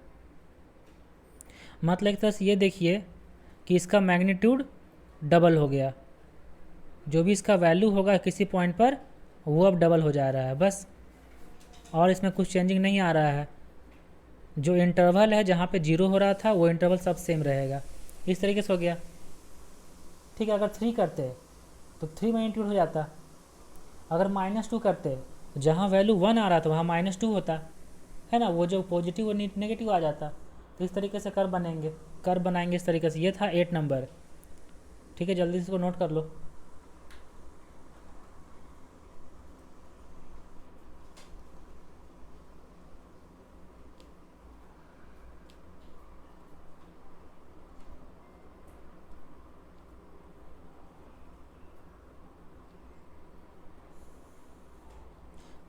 Speaker 1: मतलब एक तरह से ये देखिए कि इसका मैग्नीट्यूड डबल हो गया। जो भी इसका वैल्यू होगा किसी पॉइंट पर वो अब डबल हो जा रहा है बस, और इसमें कुछ चेंजिंग नहीं आ रहा है। जो इंटरवल है जहाँ पे 0 हो रहा था वो इंटरवल सब सेम रहेगा। इस तरीके से हो गया। ठीक है, अगर 3 करते तो 3 में इंक्लूड हो जाता। अगर -2 करते जहाँ वैल्यू 1 आ रहा था वहाँ -2 होता है ना, वो जो पॉजिटिव और नेगेटिव आ जाता। तो इस तरीके से कर बनाएंगे इस तरीके से। ये था 8 नंबर। ठीक है, जल्दी से इसको नोट कर लो।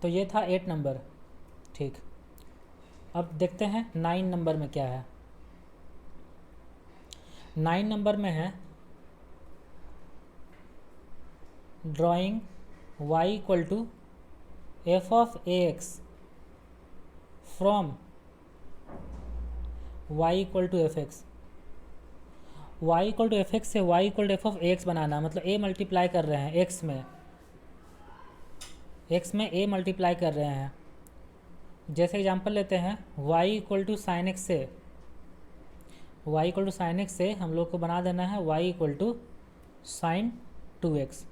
Speaker 1: तो ये था 8 नंबर। ठीक, अब देखते हैं 9 नंबर में क्या है। 9 नंबर में है drawing y equal to f of a x from y equal to f x. Y equal to f x से y equal to f of a x बनाना, मतलब a मल्टीप्लाई कर रहे हैं x में a मल्टीप्लाई कर रहे हैं। जैसे एग्जांपल लेते हैं y equal to sine x से हम लोग को बना देना है y equal to sign 2x।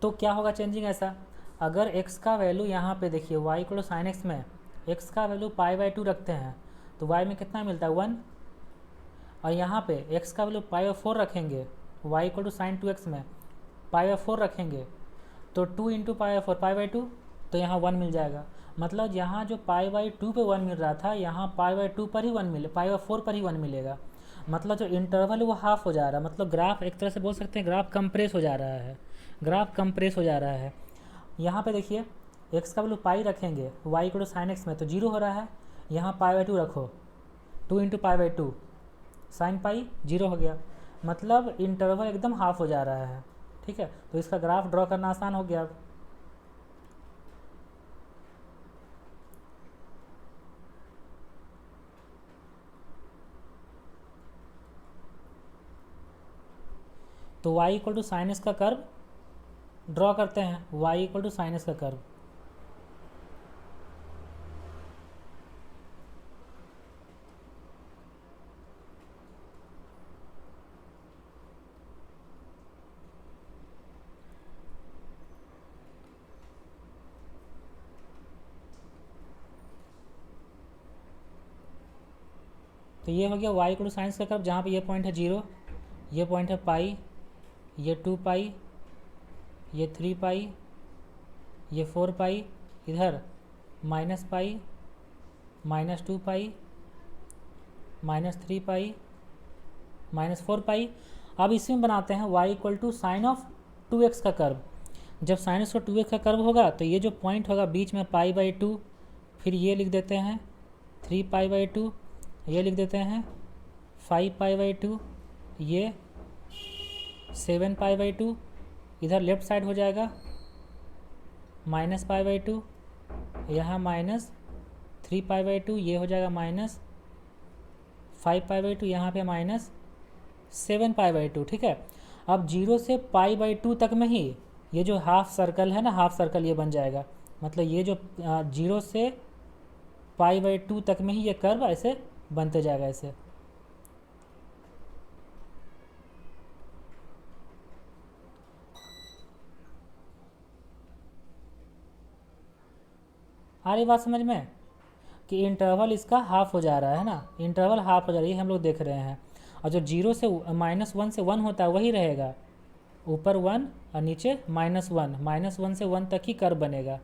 Speaker 1: तो क्या होगा चेंजिंग ऐसा, अगर x का वैल्यू यहाँ पे देखिए y equal to sine x में x का वैल्यू π/2 रखते हैं तो y में कितना मिलता है 1, और यहाँ पे x का वैल्यू π/4 रखेंगे y equal to sign 2x में π/4 रखेंगे तो 2 इंटू π/4 π/2, तो यहाँ 1 मिल जाएगा। मतलब यहाँ जो π/2 पे 1 मिल रहा था यहाँ π/2 पर ही 1 मिले, π/4 पर ही 1 मिलेगा। मतलब जो इंटरवल है वो हाफ हो जा रहा है। मतलब ग्राफ एक तरह से बोल सकते हैं ग्राफ कंप्रेस हो जा रहा है। यहाँ पे देखिए x का वैल्यू पाई रखेंगे y equal to sine x में तो 0 हो रहा है, यहाँ π/2 रखो 2 इंटू π/2 साइन पाई 0 हो गया। मतलब इंटरवल एकदम हाफ हो जा रहा है। ठीक है, तो इसका ग्राफ ड्रॉ करना आसान हो गया अब। तो y equal to sine x का कर्व ड्रॉ करते हैं, y equal to sine x का कर्व। तो ये हो गया y इक्वल टू साइंस का कर्व, जहाँ पे ये पॉइंट है 0, ये पॉइंट है पाई, ये 2 पाई, ये 3 पाई, ये 4 पाई, इधर माइनस पाई, -2 पाई, -3 पाई, -4 पाई। अब इसमें बनाते हैं y equal to sine of 2x का कर्व। जब साइन ऑफ 2x का कर्व होगा तो ये जो पॉइंट होगा बीच में π/2, फिर ये लिख देते हैं 3 π/2, ये लिख देते हैं 5 π/2, ये 7 π/2, इधर लेफ्ट साइड हो जाएगा -π/2, यहाँ -3 π/2, ये हो जाएगा -5 π/2, यहाँ पे -7 π/2। ठीक है, अब 0 से π/2 तक में ही ये जो हाफ सर्कल है ना, हाफ सर्कल ये बन जाएगा। मतलब ये जो 0 से π/2 तक में ही ये कर्व ऐसे बनते जाएगा ऐसे। आ रही बात समझ में कि इंटरवल इसका हाफ हो जा रहा है ना, इंटरवल हाफ हो जा रही है, हम लोग देख रहे हैं। और जो 0 से -1 से 1 होता है वही रहेगा, ऊपर 1 और नीचे -1, -1 से 1 तक ही कर्व बनेगा।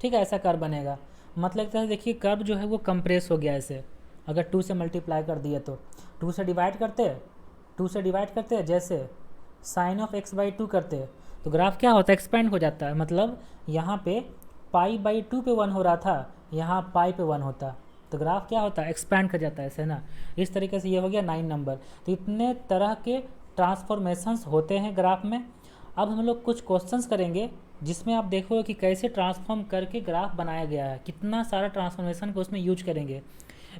Speaker 1: ठीक है, ऐसा कर्व बनेगा। मतलब एक तरह से देखिए कर्व जो है वो कंप्रेस हो गया ऐसे। अगर 2 से मल्टीप्लाई कर दिए तो 2 से डिवाइड करते जैसे साइन ऑफ x/2 करते तो ग्राफ क्या होता है, एक्सपेंड हो जाता है। मतलब यहाँ पे π/2 पे 1 हो रहा था, यहाँ पाई पे 1 होता, तो ग्राफ क्या होता है, एक्सपैंड कर जाता है ऐसे ना। इस तरीके से ये हो गया 9 नंबर। तो इतने तरह के ट्रांसफॉर्मेशंस होते हैं ग्राफ में। अब हम लोग कुछ क्वेश्चंस करेंगे जिसमें आप देखोगे कि कैसे ट्रांसफॉर्म करके ग्राफ बनाया गया है, कितना सारा ट्रांसफॉर्मेशन को उसमें यूज करेंगे।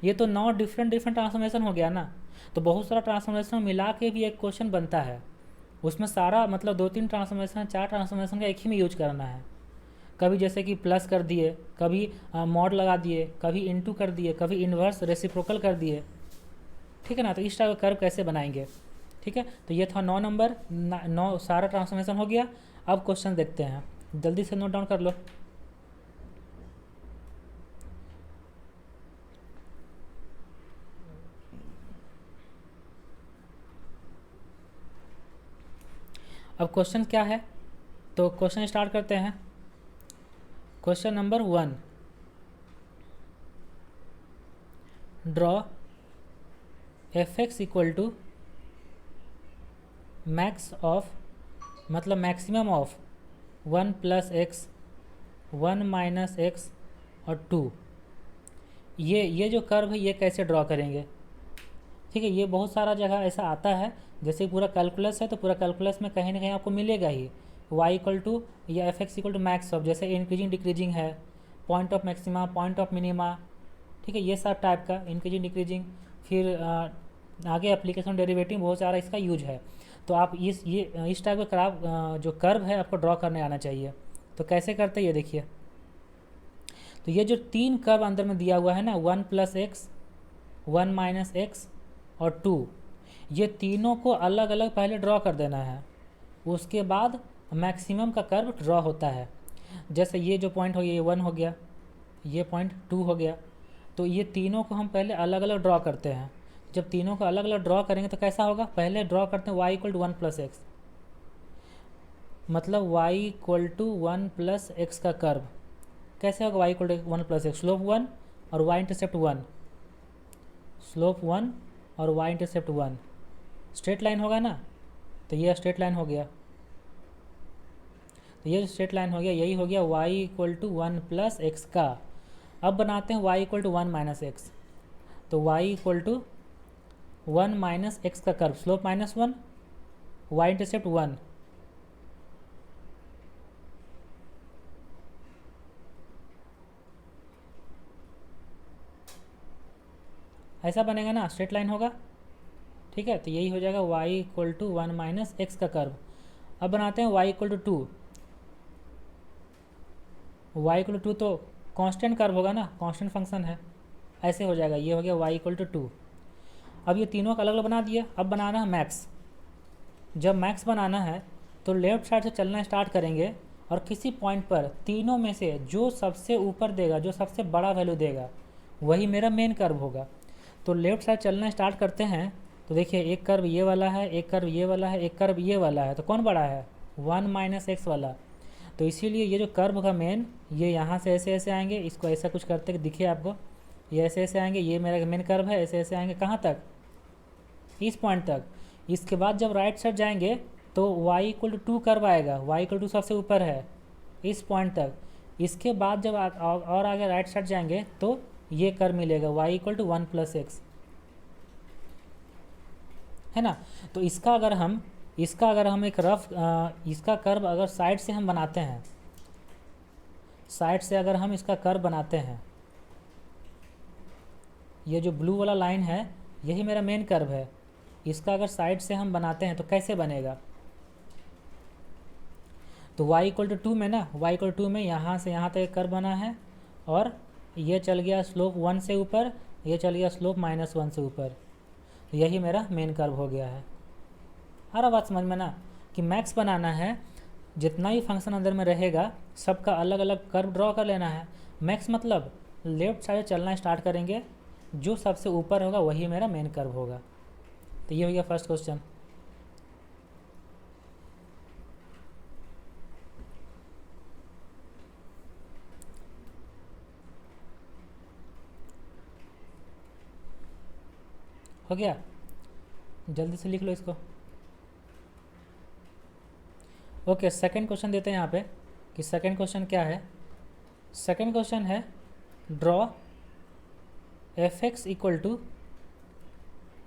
Speaker 1: ये तो 9 डिफरेंट ट्रांसफॉर्मेशन हो गया ना, तो बहुत सारा ट्रांसफॉर्मेशन मिला के भी एक क्वेश्चन बनता है। उसमें सारा मतलब 2-3 ट्रांसफॉर्मेशन 4 ट्रांसफॉर्मेशन का एक ही में यूज करना है। कभी जैसे कि प्लस कर दिए, कभी मॉड लगा दिए, कभी इनटू कर दिए, कभी इन्वर्स रेसिप्रोकल कर दिए, ठीक है ना। तो इस टाइप का कर्व कैसे बनाएंगे, ठीक है। तो ये था 9 नंबर, 9 सारा ट्रांसफॉर्मेशन हो गया। अब क्वेश्चन देखते हैं, जल्दी से नोट डाउन कर लो। अब क्वेश्चन क्या है, तो क्वेश्चन स्टार्ट करते हैं। क्वेश्चन नंबर 1, ड्रॉ fx equal to max of, मतलब maximum of 1 plus x, 1 minus x और 2। ये जो कर्व है ये कैसे ड्रॉ करेंगे, ठीक है। ये बहुत सारा जगह ऐसा आता है, जैसे पूरा कैलकुलस है तो पूरा कैलकुलस में कहीं ना कहीं आपको मिलेगा ही y इक्वल टू या f x equal to max of, जैसे इंक्रीजिंग डिक्रीजिंग है, point of maxima, point of minima, ठीक है। ये सब टाइप का इंक्रीजिंग डिक्रीजिंग, फिर आगे एप्लीकेशन डेरिवेटिव बहुत सारा इसका यूज है। तो आप इस टाइप का जो कर्व है आपको ड्रॉ करने आना चाहिए। तो कैसे करते हैं ये देखिए। तो ये जो 3 कर्व अंदर में दिया हुआ है ना, 1 प्लस एक्स, 1 माइनस एक्स और 2, ये तीनों को अलग अलग पहले ड्रॉ कर देना है, उसके बाद मैक्सिमम का कर्व ड्रॉ होता है। जैसे ये जो पॉइंट हो गया ये 1 हो गया, ये पॉइंट 2 हो गया, तो ये तीनों को हम पहले अलग अलग ड्रॉ करते हैं। जब तीनों को अलग अलग ड्रॉ करेंगे तो कैसा होगा, पहले ड्रॉ करते हैं y equal to 1 plus x, मतलब y equal to 1 plus x का कर्व कैसे होगा, y equal to 1 plus x, slope 1 और y इंटरसेप्ट 1, स्लोप 1 और y इंटरसेप्ट 1, स्ट्रेट लाइन होगा ना। तो ये स्ट्रेट लाइन हो गया, तो ये स्ट्रेट लाइन हो गया, यही हो गया y equal to 1 plus x का। अब बनाते हैं y equal to 1 minus x, तो y equal to 1 minus x का कर्व, स्लोप -1, y इंटरसेप्ट 1, ऐसा बनेगा ना, स्ट्रेट लाइन होगा, ठीक है। तो यही हो जाएगा y equal to 1 minus x का कर्व। अब बनाते हैं y equal to 2, y equal to 2 तो कांस्टेंट कर्व होगा ना, कांस्टेंट फंक्शन है, ऐसे हो जाएगा, ये हो गया y इक्वल टू 2। अब ये तीनों का अलग अलग बना दिया, अब बनाना है मैक्स। जब मैक्स बनाना है तो लेफ्ट साइड से चलना स्टार्ट करेंगे और किसी पॉइंट पर तीनों में से जो सबसे ऊपर देगा, जो सबसे बड़ा वैल्यू देगा, वही मेरा मेन कर्व होगा। तो लेफ्ट साइड चलना स्टार्ट करते हैं, तो देखिए एक कर्व ये वाला है, एक कर्व ये वाला है, एक कर्व ये वाला है, तो कौन बड़ा है, 1 माइनस एक्स वाला। तो इसीलिए ये जो कर्व होगा मेन, ये यहाँ से ऐसे ऐसे आएंगे, इसको ऐसा कुछ करते दिखे आपको, ये ऐसे ऐसे आएंगे, ये मेरा मेन कर्व है, ऐसे ऐसे आएंगे कहाँ तक, इस पॉइंट तक। इसके बाद जब राइट साइड जाएंगे तो y इक्वल टू 2 कर्व आएगा, y इक्वल टू सबसे ऊपर है इस पॉइंट तक। इसके बाद जब और आगे राइट साइड जाएंगे तो ये कर्व मिलेगा y equal to 1 plus x, है ना। तो इसका अगर हम एक रफ इसका कर्व अगर साइड से हम बनाते हैं, साइड से अगर हम इसका कर्व बनाते हैं, ये जो ब्लू वाला लाइन है यही मेरा मेन कर्व है, इसका अगर साइड से हम बनाते हैं तो कैसे बनेगा। तो y इक्वल टू 2 में ना, y इक्वल टू 2 में यहाँ से यहाँ तक एक कर्व बना है, और ये चल गया स्लोप 1 से ऊपर, ये चल गया स्लोप -1 से ऊपर, यही मेरा मेन कर्व हो गया है। आ रहा बात समझ में ना, कि मैक्स बनाना है, जितना भी फंक्शन अंदर में रहेगा सबका अलग अलग कर्व ड्रॉ कर लेना है। मैक्स मतलब लेफ्ट साइड चलना स्टार्ट करेंगे, जो सबसे ऊपर होगा वही मेरा मेन कर्व होगा। तो ये हो गया फर्स्ट क्वेश्चन। हो गया, जल्दी से लिख लो इसको। ओके, सेकंड क्वेश्चन देते हैं यहाँ पे कि सेकंड क्वेश्चन क्या है। सेकंड क्वेश्चन है draw f x equal to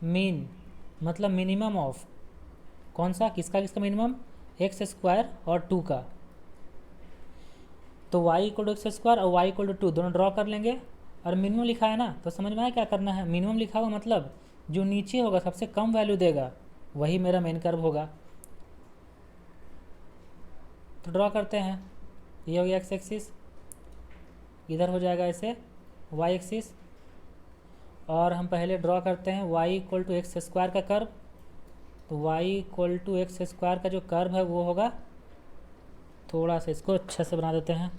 Speaker 1: min, मतलब मिनिमम ऑफ कौन सा, किसका किसका मिनिमम, एक्स स्क्वायर और 2 का। तो y equal to x square और y इक्वल टू 2 दोनों ड्रॉ कर लेंगे। और मिनिमम लिखा है ना, तो समझ में आया क्या करना है। मिनिमम लिखा हुआ मतलब जो नीचे होगा, सबसे कम वैल्यू देगा, वही मेरा मेन कर्व होगा। तो ड्रॉ करते हैं। ये हो गया एक्स एक्सिस, इधर हो जाएगा ऐसे वाई एक्सिस। और हम पहले ड्रॉ करते हैं y equal to x square का कर्व। तो y equal to x square का जो कर्व है वो होगा, थोड़ा सा इसको अच्छे से बना देते हैं।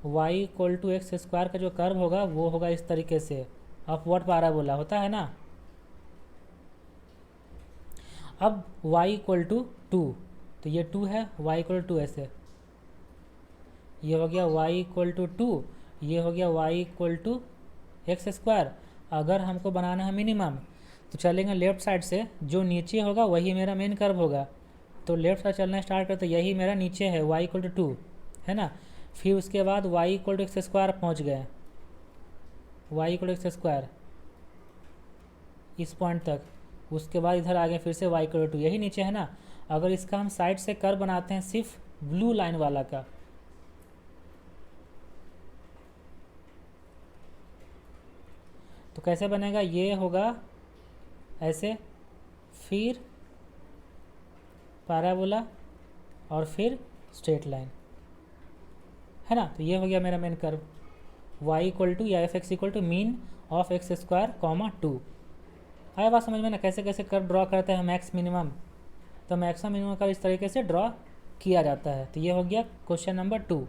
Speaker 1: y equal to x square का जो कर्व होगा वो होगा इस तरीके से, अपवर्ड पैराबोला होता है ना। अब y इक्वल टू 2, तो ये 2 है, y इक्वल टू ऐसे, ये हो गया y इक्वल टू 2, ये हो गया y equal to x square. अगर हमको बनाना है मिनिमम तो चलेंगे लेफ्ट साइड से, जो नीचे होगा वही मेरा मेन कर्व होगा। तो लेफ्ट साइड चलना स्टार्ट करते, यही मेरा नीचे है y इक्वल टू 2 है ना। फिर उसके बाद y equal to x square पहुँच गए, y equal to x square इस पॉइंट तक। उसके बाद इधर आ गए फिर से y इक्वल टू 2, यही नीचे है ना। अगर इसका हम साइड से कर्व बनाते हैं सिर्फ ब्लू लाइन वाला का, तो कैसे बनेगा, ये होगा ऐसे, फिर पैराबोला और फिर स्ट्रेट लाइन, है ना। तो ये हो गया मेरा main curve y equal to या f x equal to mean of x square comma 2। आया बात समझ में ना, कैसे कैसे कर्व ड्रॉ करते हैं मैक्स मिनिमम। तो मैक्सिमम मिनिमम कर्व इस तरीके से ड्रॉ किया जाता है। तो ये हो गया क्वेश्चन नंबर 2,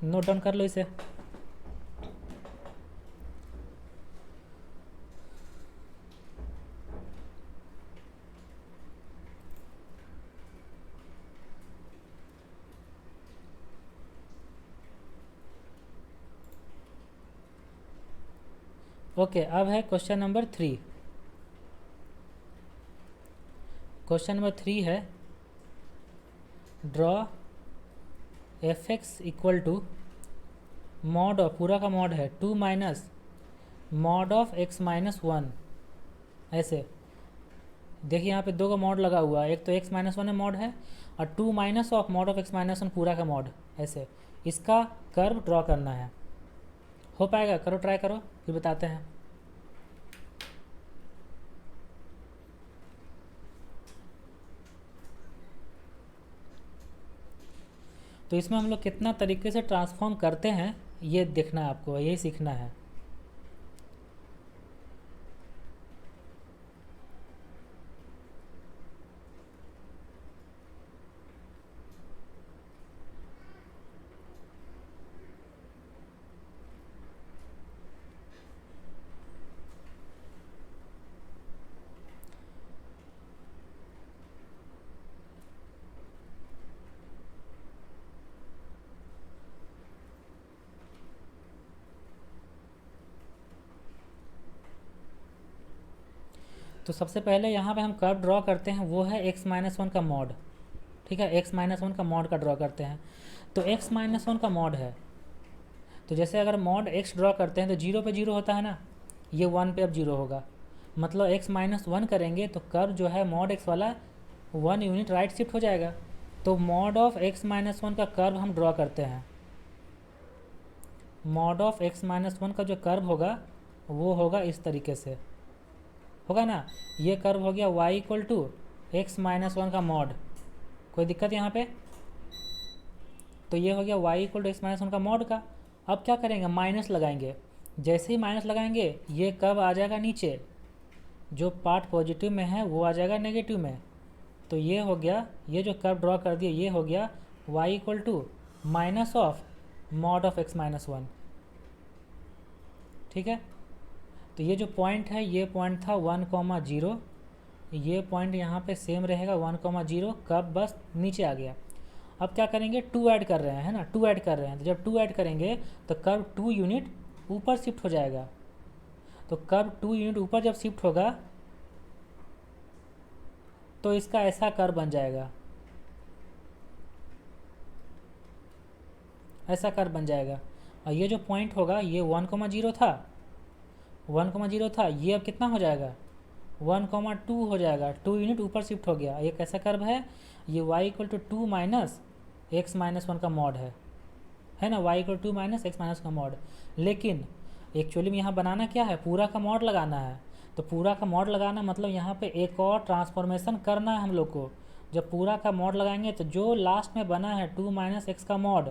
Speaker 1: नोट डाउन कर लो इसे। ओके, अब है क्वेश्चन नंबर 3। क्वेश्चन नंबर 3 है, draw f x equal to mod of, पूरा का मॉड है 2 minus mod of x minus 1। ऐसे देखिए यहाँ पे 2 का मॉड लगा हुआ है, एक तो एक्स माइनस 1 में मॉड है और 2 minus of mod of x minus 1 पूरा का मॉड। ऐसे इसका कर्व ड्रॉ करना है। हो पाएगा? करो, ट्राई करो, फिर बताते हैं। तो इसमें हम लोग कितना तरीके से ट्रांसफॉर्म करते हैं ये देखना है आपको, यही सीखना है। तो सबसे पहले यहाँ पे हम कर्व ड्रॉ करते हैं, वो है x माइनस 1 का मॉड। ठीक है, x माइनस 1 का मॉड का ड्रॉ करते हैं। तो x माइनस 1 का मॉड है, तो जैसे अगर मॉड x ड्रॉ करते हैं तो 0 पे 0 होता है ना, ये 1 पे अब 0 होगा। मतलब x माइनस 1 करेंगे तो कर्व जो है मॉड x वाला 1 यूनिट राइट शिफ्ट हो जाएगा। तो मॉड ऑफ x माइनस 1 का कर्व हम ड्रॉ करते हैं। मॉड ऑफ x माइनस 1 का जो कर्व होगा वो होगा इस तरीके से, होगा ना। ये कर्व हो गया y equal to x minus 1 का मॉड। कोई दिक्कत यहाँ पे? तो ये हो गया y equal to x minus 1 का मॉड का। अब क्या करेंगे, माइनस लगाएंगे। जैसे ही माइनस लगाएंगे ये कर्व आ जाएगा नीचे, जो पार्ट पॉजिटिव में है वो आ जाएगा नेगेटिव में। तो ये हो गया, ये जो कर्व ड्रॉ कर दिए ये हो गया y equal to minus of mod of x minus 1। ठीक है, तो ये जो पॉइंट है ये पॉइंट था 1,0, ये पॉइंट यहाँ पे सेम रहेगा 1,0, कब बस नीचे आ गया। अब क्या करेंगे, 2 ऐड कर रहे हैं, है ना, 2 ऐड कर रहे हैं। तो जब 2 ऐड करेंगे तो कर्व 2 यूनिट ऊपर शिफ्ट हो जाएगा। तो कर्व 2 यूनिट ऊपर जब शिफ्ट होगा तो इसका ऐसा कर्व बन जाएगा, ऐसा कर्व बन जाएगा। और ये जो पॉइंट होगा ये 1,0 था, 1,0 था, ये अब कितना हो जाएगा, 1,2 हो जाएगा, 2 यूनिट ऊपर शिफ्ट हो गया। ये कैसा कर्व है, ये y equal to 2 minus x minus 1 का मॉड है ना, y equal to minus x minus का मॉड। लेकिन एक्चुअली में यहाँ बनाना क्या है, पूरा का मॉड लगाना है। तो पूरा का मॉड लगाना मतलब यहाँ पे एक और ट्रांसफॉर्मेशन करना है हम लोग को। जब पूरा का मॉड लगाएंगे तो जो लास्ट में बना है 2 माइनस एक्स का मॉड,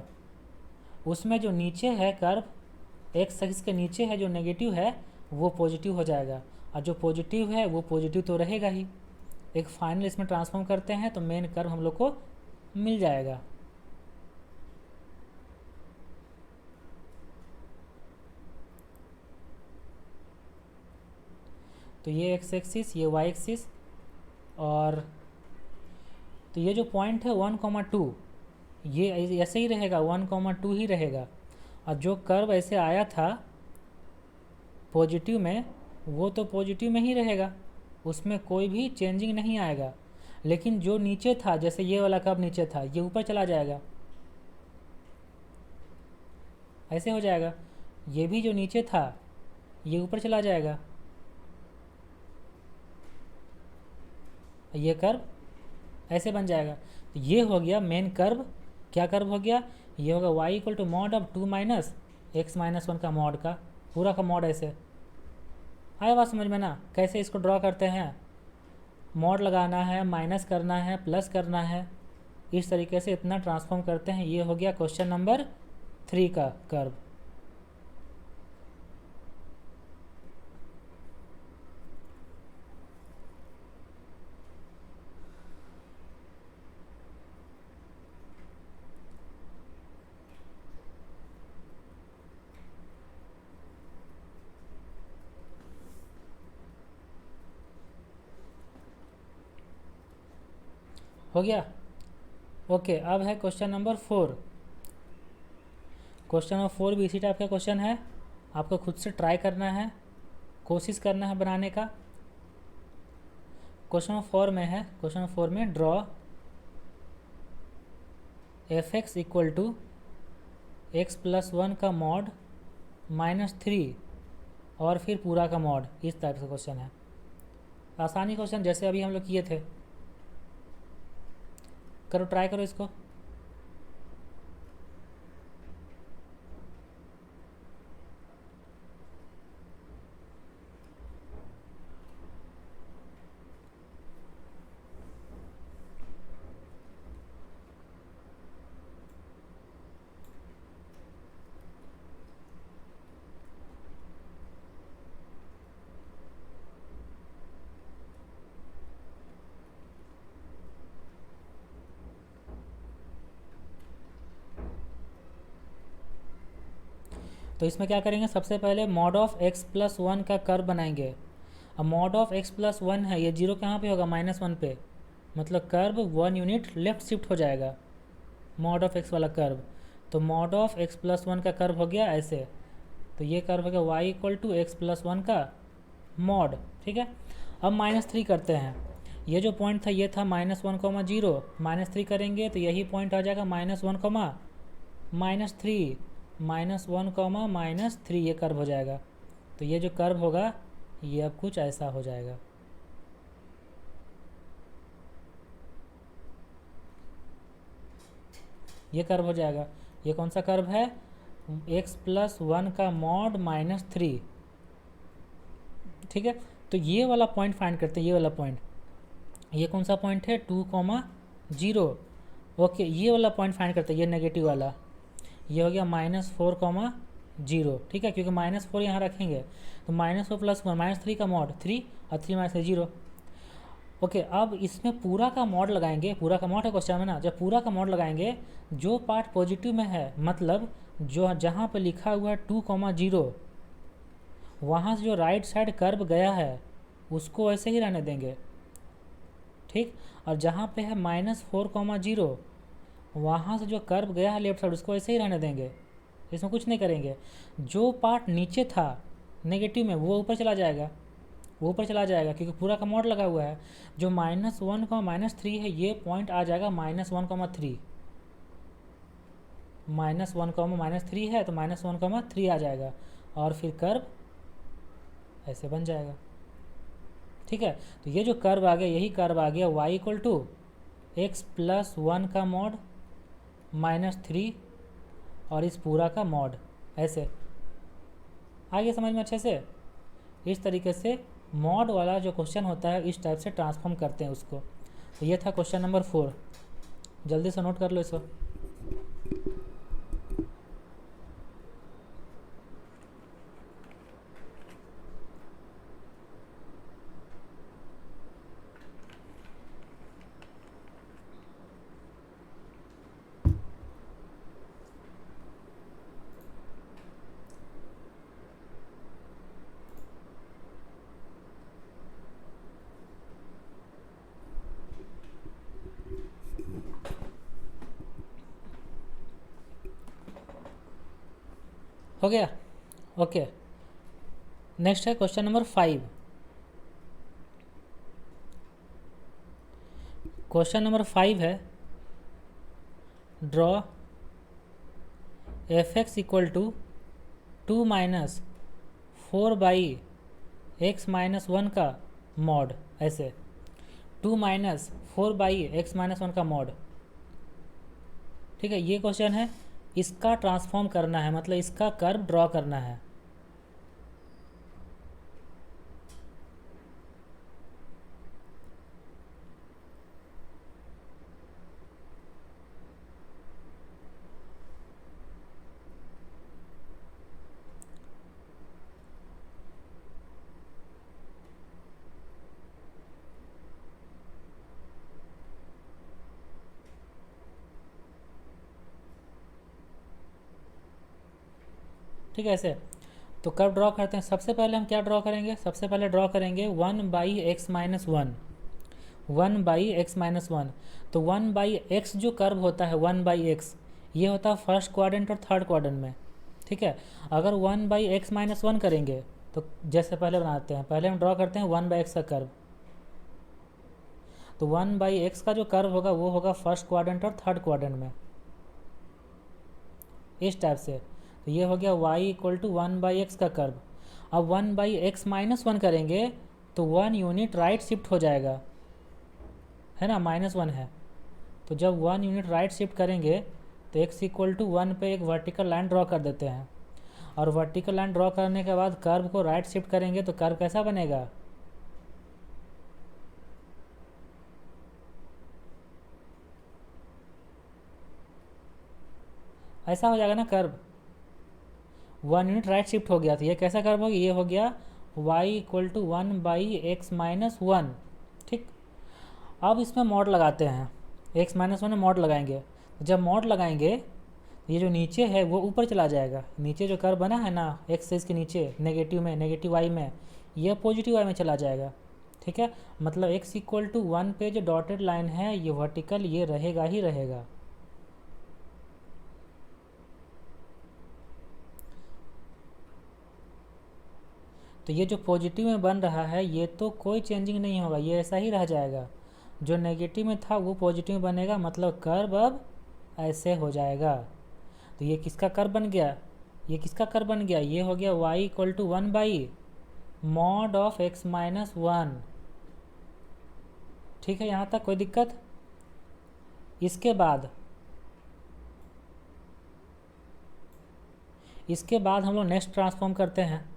Speaker 1: उसमें जो नीचे है कर्व एक्स एक्सिस के नीचे है जो नेगेटिव है वो पॉजिटिव हो जाएगा, और जो पॉजिटिव है वो पॉजिटिव तो रहेगा ही। एक फाइनल इसमें ट्रांसफॉर्म करते हैं तो मेन कर्व हम लोग को मिल जाएगा। तो ये एक्स एक्सिस, ये वाई एक्सिस, और तो ये जो पॉइंट है 1,2 ये ऐसे ही रहेगा, 1,2 ही रहेगा। और जो कर्व ऐसे आया था पॉजिटिव में, वो तो पॉजिटिव में ही रहेगा, उसमें कोई भी चेंजिंग नहीं आएगा। लेकिन जो नीचे था, जैसे ये वाला कर्व नीचे था, ये ऊपर चला जाएगा, ऐसे हो जाएगा। ये भी जो नीचे था ये ऊपर चला जाएगा, ये कर्व ऐसे बन जाएगा। तो ये हो गया मेन कर्व। क्या कर्व हो गया, ये होगा y equal to mod of 2 minus x minus 1 का मॉड का पूरा का मॉड। ऐसे आया बात समझ में ना, कैसे इसको ड्रॉ करते हैं, मॉड लगाना है, माइनस करना है, प्लस करना है, इस तरीके से इतना ट्रांसफॉर्म करते हैं। ये हो गया क्वेश्चन नंबर 3 का कर्व। हो गया, ओके। अब है क्वेश्चन नंबर 4। क्वेश्चन नंबर 4 भी इसी टाइप का क्वेश्चन है, आपको खुद से ट्राई करना है, कोशिश करना है बनाने का। क्वेश्चन नंबर 4 में है, क्वेश्चन नंबर 4 में draw f x equal to x plus 1 का मॉड -3 और फिर पूरा का मॉड, इस टाइप का क्वेश्चन है। आसानी क्वेश्चन जैसे अभी हम लोग किए थे, करो ट्राई करो इसको। तो इसमें क्या करेंगे, सबसे पहले मॉड ऑफ एक्स प्लस 1 का कर्व बनाएंगे। अब मॉड ऑफ एक्स प्लस 1 है, ये जीरो कहाँ पे होगा, -1 पे, मतलब कर्व 1 यूनिट लेफ्ट शिफ्ट हो जाएगा, मॉड ऑफ एक्स वाला कर्व। तो मॉड ऑफ एक्स प्लस 1 का कर्व हो गया ऐसे। तो ये कर्व हो गया y equal to x plus 1 का मॉड, ठीक है। अब -3 करते हैं। ये जो पॉइंट था ये था -1, 0, -3 करेंगे तो यही पॉइंट आ जाएगा -1, -3, -1, -3, ये कर्व हो जाएगा। तो ये जो कर्व होगा ये अब कुछ ऐसा हो जाएगा। ये कर्व हो जाएगा। ये कौन सा कर्व है, x प्लस 1 का मॉड -3, ठीक है। तो ये वाला पॉइंट फाइंड करते हैं, ये वाला पॉइंट, ये कौन सा पॉइंट है, 2,0। ओके, ये वाला पॉइंट फाइंड करते हैं, ये नेगेटिव वाला, ये हो गया -4, 0, ठीक है, क्योंकि -4 यहाँ रखेंगे। तो -4 प्लस 1, -3 का मॉड 3 और 3 -3 0। ओके, अब इसमें पूरा का मॉड लगाएंगे, पूरा का मॉड है क्वेश्चन में ना, जब पूरा का मॉड लगाएंगे जो पार्ट पॉजिटिव में है, मतलब जो जहाँ पे लिखा हुआ है 2,0, वहाँ से जो राइट साइड कर्व गया है उसको ऐसे ही रहने देंगे, ठीक। और जहाँ पे है -4, वहाँ से जो कर्व गया है लेफ्ट साइड उसको ऐसे ही रहने देंगे, इसमें कुछ नहीं करेंगे। जो पार्ट नीचे था नेगेटिव में वो ऊपर चला जाएगा, वो ऊपर चला जाएगा क्योंकि पूरा का मॉड लगा हुआ है। जो -1, -3 है ये पॉइंट आ जाएगा -1, -3, -1, -3 है तो -1, 3 आ जाएगा, और फिर कर्व ऐसे बन जाएगा, ठीक है। तो ये जो कर्व आ गया, यही कर्व आ गया y equal to x plus 1 का मॉड -3 और इस पूरा का मॉड। ऐसे आ गया समझ में अच्छे से। इस तरीके से मॉड वाला जो क्वेश्चन होता है इस टाइप से ट्रांसफॉर्म करते हैं उसको। तो ये था क्वेश्चन नंबर 4, जल्दी से नोट कर लो इसको। हो गया, ओके। नेक्स्ट है क्वेश्चन नंबर 5। क्वेश्चन नंबर 5 है draw f x equal to 2 minus 4/x-1 का मॉड। ऐसे 2 माइनस 4/x-1 का मॉड। ठीक है, ये क्वेश्चन है, इसका ट्रांसफॉर्म करना है, मतलब इसका कर्व ड्रॉ करना है। ठीक है, ऐसे तो कर्व ड्रॉ करते हैं। सबसे पहले हम क्या ड्रॉ करेंगे, सबसे पहले ड्रॉ करेंगे 1/x-1, 1/x-1। तो 1/x जो कर्व होता है 1/x, ये होता है फर्स्ट क्वाड्रेंट और थर्ड क्वाड्रेंट में। ठीक है, अगर 1/x-1 करेंगे तो जैसे पहले बनाते हैं, पहले हम ड्रॉ करते हैं 1/x का कर्व। तो 1/x का जो कर्व होगा वो होगा फर्स्ट क्वाड्रेंट और थर्ड क्वाड्रेंट में, इस टाइप से। तो ये हो गया y इक्वल टू 1/x का कर्व। अब 1/x-1 करेंगे तो 1 यूनिट राइट शिफ्ट हो जाएगा, है ना, -1 है। तो जब 1 यूनिट राइट शिफ्ट करेंगे तो x इक्वल टू 1 पे एक वर्टिकल लाइन ड्रॉ कर देते हैं। और वर्टिकल लाइन ड्रॉ करने के बाद कर्व को राइट शिफ्ट करेंगे तो कर्व कैसा बनेगा, ऐसा हो जाएगा ना कर्व। 1 यूनिट राइट शिफ्ट हो गया, तो ये कैसा कर्व हो गया, ये हो गया y इक्वल टू 1/x-1। ठीक, अब इसमें मॉड लगाते हैं, x-1 में मॉड लगाएंगे। जब मॉड लगाएंगे ये जो नीचे है वो ऊपर चला जाएगा, नीचे जो कर्व बना है ना x से इसके नीचे नेगेटिव में, नेगेटिव y में, यह पॉजिटिव y में चला जाएगा। ठीक है, मतलब x इक्वल टू 1 पे जो डॉटेड लाइन है ये वर्टिकल, ये रहेगा ही रहेगा। तो ये जो पॉजिटिव में बन रहा है ये तो कोई चेंजिंग नहीं होगा, ये ऐसा ही रह जाएगा। जो नेगेटिव में था वो पॉजिटिव में बनेगा, मतलब कर्व अब ऐसे हो जाएगा। तो ये किसका कर्व बन गया, ये किसका कर्व बन गया, ये हो गया y equal to 1/mod of x-1। ठीक है, यहाँ तक कोई दिक्कत। इसके बाद हम लोग नेक्स्ट ट्रांसफॉर्म करते हैं।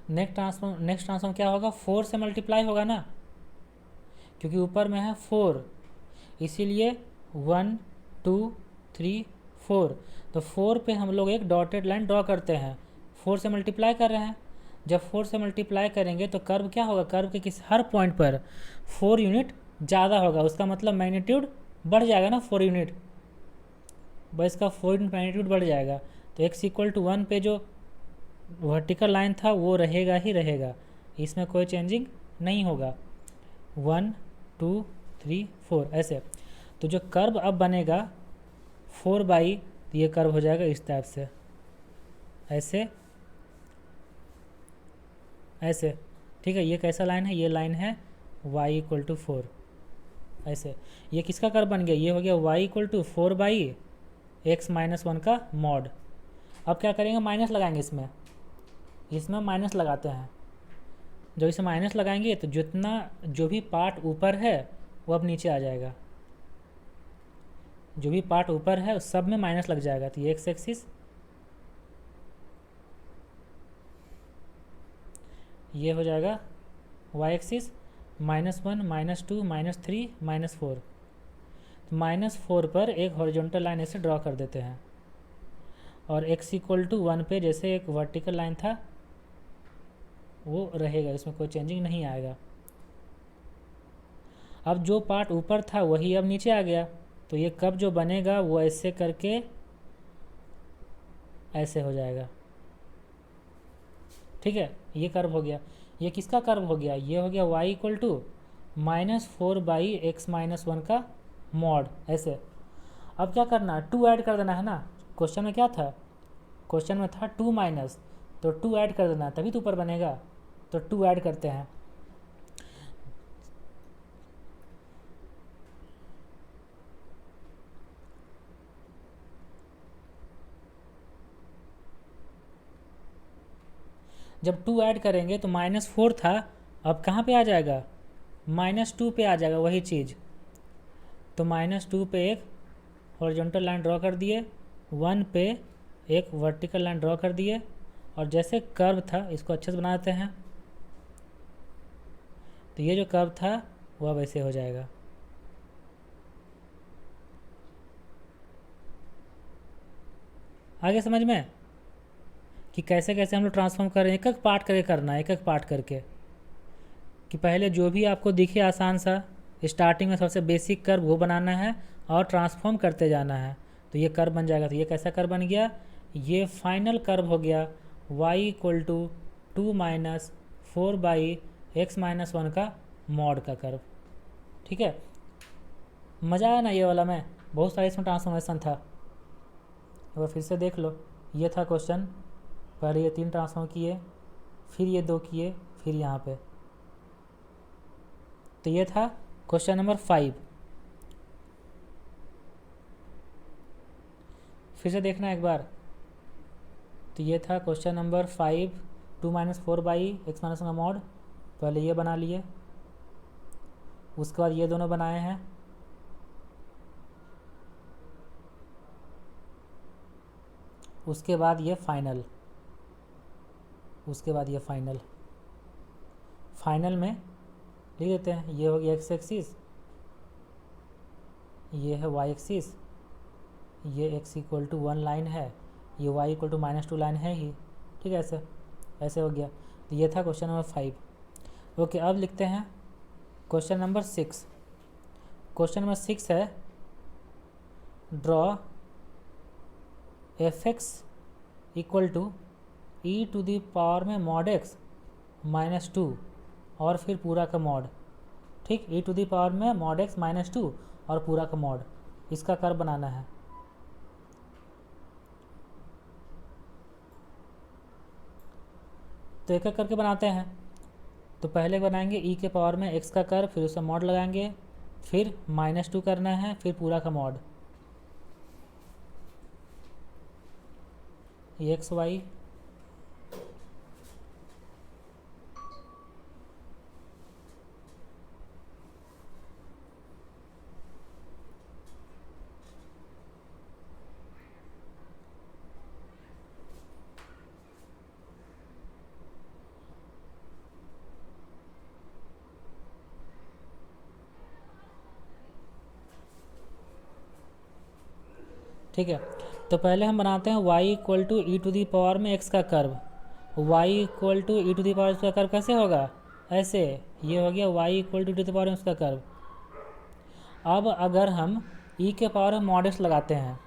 Speaker 1: नेक्स्ट ट्रांसफॉर्म क्या होगा, 4 से मल्टीप्लाई होगा ना, क्योंकि ऊपर में है 4, इसीलिए 1 2 3 4। तो 4 पे हम लोग एक डॉटेड लाइन ड्रॉ करते हैं, 4 से मल्टीप्लाई कर रहे हैं। जब 4 से मल्टीप्लाई करेंगे तो कर्व क्या होगा, कर्व के किस हर पॉइंट पर 4 यूनिट ज़्यादा होगा, उसका मतलब मैग्नीट्यूड बढ़ जाएगा ना, 4 यूनिट, बस इसका 4 यूनिट मैग्नीट्यूड बढ़ जाएगा। तो x इक्वल टू 1 पे जो वर्टिकल लाइन था वो रहेगा ही रहेगा, इसमें कोई चेंजिंग नहीं होगा। 1 2 3 4 ऐसे। तो जो कर्व अब बनेगा 4/, तो ये कर्व हो जाएगा इस टाइप से, ऐसे ऐसे। ठीक है, ये कैसा लाइन है, ये लाइन है y इक्वल टू 4। ऐसे ये किसका कर्व बन गया, ये हो गया y इक्वल टू 4/x-1 का मॉड। अब क्या करेंगे, माइनस लगाएंगे इसमें माइनस लगाते हैं। जब इसे माइनस लगाएंगे तो जितना जो भी पार्ट ऊपर है वो अब नीचे आ जाएगा, जो भी पार्ट ऊपर है उस सब में माइनस लग जाएगा। तो ये एक्स एक्सिस, ये हो जाएगा वाई एक्सिस, -1, -2, -3, -4। तो -4 पर एक हॉरिजॉन्टल लाइन ऐसे ड्रॉ कर देते हैं, और x इक्वल टू 1 पे जैसे एक वर्टिकल लाइन था वो रहेगा, इसमें कोई चेंजिंग नहीं आएगा। अब जो पार्ट ऊपर था वही अब नीचे आ गया, तो ये कर्व जो बनेगा वो ऐसे करके ऐसे हो जाएगा। ठीक है, ये कर्व हो गया। ये किसका कर्व हो गया, ये हो गया y इक्वल टू -4/x-1 का मॉड, ऐसे। अब क्या करना है, 2 ऐड कर देना है ना। क्वेश्चन में क्या था, क्वेश्चन में था 2 माइनस, तो 2 ऐड कर देना तभी तो ऊपर बनेगा। तो 2 ऐड करते हैं। जब 2 ऐड करेंगे तो -4 था, अब कहाँ पे आ जाएगा, -2 पे आ जाएगा वही चीज़। तो -2 पे एक हॉरिजॉन्टल लाइन ड्रॉ कर दिए, 1 पे एक वर्टिकल लाइन ड्रॉ कर दिए, और जैसे कर्व था इसको अच्छे से बना देते हैं। तो ये जो कर्व था वो अब ऐसे हो जाएगा। आगे समझ में कि कैसे कैसे हम लोग ट्रांसफॉर्म कर रहे हैं, एक एक पार्ट करके करना है, एक एक पार्ट करके। कि पहले जो भी आपको दिखे आसान सा, स्टार्टिंग में सबसे बेसिक कर्व वो बनाना है और ट्रांसफॉर्म करते जाना है, तो ये कर्व बन जाएगा। तो ये कैसा कर्व बन गया, ये फाइनल कर्व हो गया y इक्वल टू 2 - 4/x-1 का मॉड का कर्व। ठीक है, मज़ा आया ना ये वाला में, बहुत सारे इसमें ट्रांसफॉर्मेशन था। एक बार फिर से देख लो, ये था क्वेश्चन, पहले ये 3 ट्रांसफॉर्म किए, फिर ये 2 किए, फिर यहाँ पे। तो ये था क्वेश्चन नंबर 5। फिर से देखना एक बार। तो ये था क्वेश्चन नंबर 5, 2 - 4/x-1 का मॉड। पहले ये बना लिए, उसके बाद ये दोनों बनाए हैं, उसके बाद ये फाइनल, उसके बाद ये फाइनल। फाइनल में लिख देते हैं, ये हो गया एक्स एक्सिस, ये है वाई एक्सिस, ये x इक्वल टू 1 लाइन है, ये y इक्वल टू -2 लाइन है ही। ठीक है, ऐसे ऐसे हो गया। तो ये था क्वेश्चन नंबर 5। ओके, अब लिखते हैं क्वेश्चन नंबर 6। क्वेश्चन नंबर 6 है, draw f(x) equal to e⁻⁻ में mod x -2 और फिर पूरा का मॉड। ठीक, e⁻⁻ में mod x -2 और पूरा का मॉड, इसका कर्व बनाना है। तो एक एक करके बनाते हैं। तो पहले बनाएंगे e के पावर में x का कर्व, फिर उसका मॉड लगाएंगे, फिर -2 करना है, फिर पूरा का मॉड, ये एक्स वाई, ठीक है। तो पहले हम बनाते हैं y इक्वल टू e⁻ में x का curve. y equal to e⁻ का कर्व कैसे होगा, ऐसे, ये हो गया y इक्वल टू e⁻ में उसका कर्व। अब अगर हम e के पावर में mod x लगाते हैं,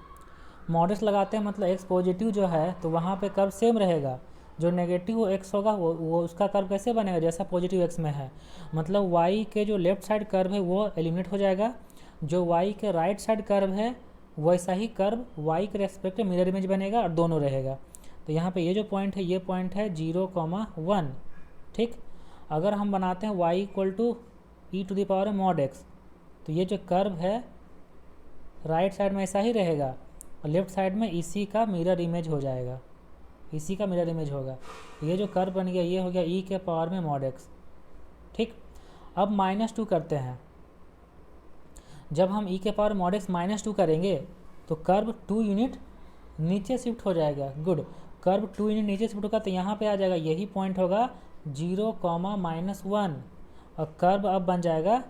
Speaker 1: mod x लगाते हैं मतलब x पॉजिटिव जो है तो वहाँ पे कर्व सेम रहेगा, जो नेगेटिव x होगा वो उसका कर्व कैसे बनेगा, जैसा पॉजिटिव x में है। मतलब y के जो लेफ्ट साइड कर्व है वो एलिमिनेट हो जाएगा, जो y के राइट साइड कर्व है वैसा ही कर्व y के रेस्पेक्ट में मिरर इमेज बनेगा और दोनों रहेगा। तो यहाँ पे ये जो पॉइंट है, ये पॉइंट है 0, 1। ठीक, अगर हम बनाते हैं y equal to e to the power mod x. तो ये जो कर्व है राइट साइड में ऐसा ही रहेगा और लेफ्ट साइड में इसी का मिरर इमेज हो जाएगा, इसी का मिरर इमेज होगा। ये जो कर्व बन गया ये हो गया ई के पावर में मॉड एक्स। ठीक, अब -2 करते हैं। जब हम ई के पावर मॉड एक्स -2 करेंगे तो कर्व 2 यूनिट नीचे शिफ्ट हो जाएगा। गुड, कर्व 2 यूनिट नीचे शिफ्ट होगा तो यहाँ पे आ जाएगा, यही पॉइंट होगा 0, -1 और कर्व अब बन जाएगा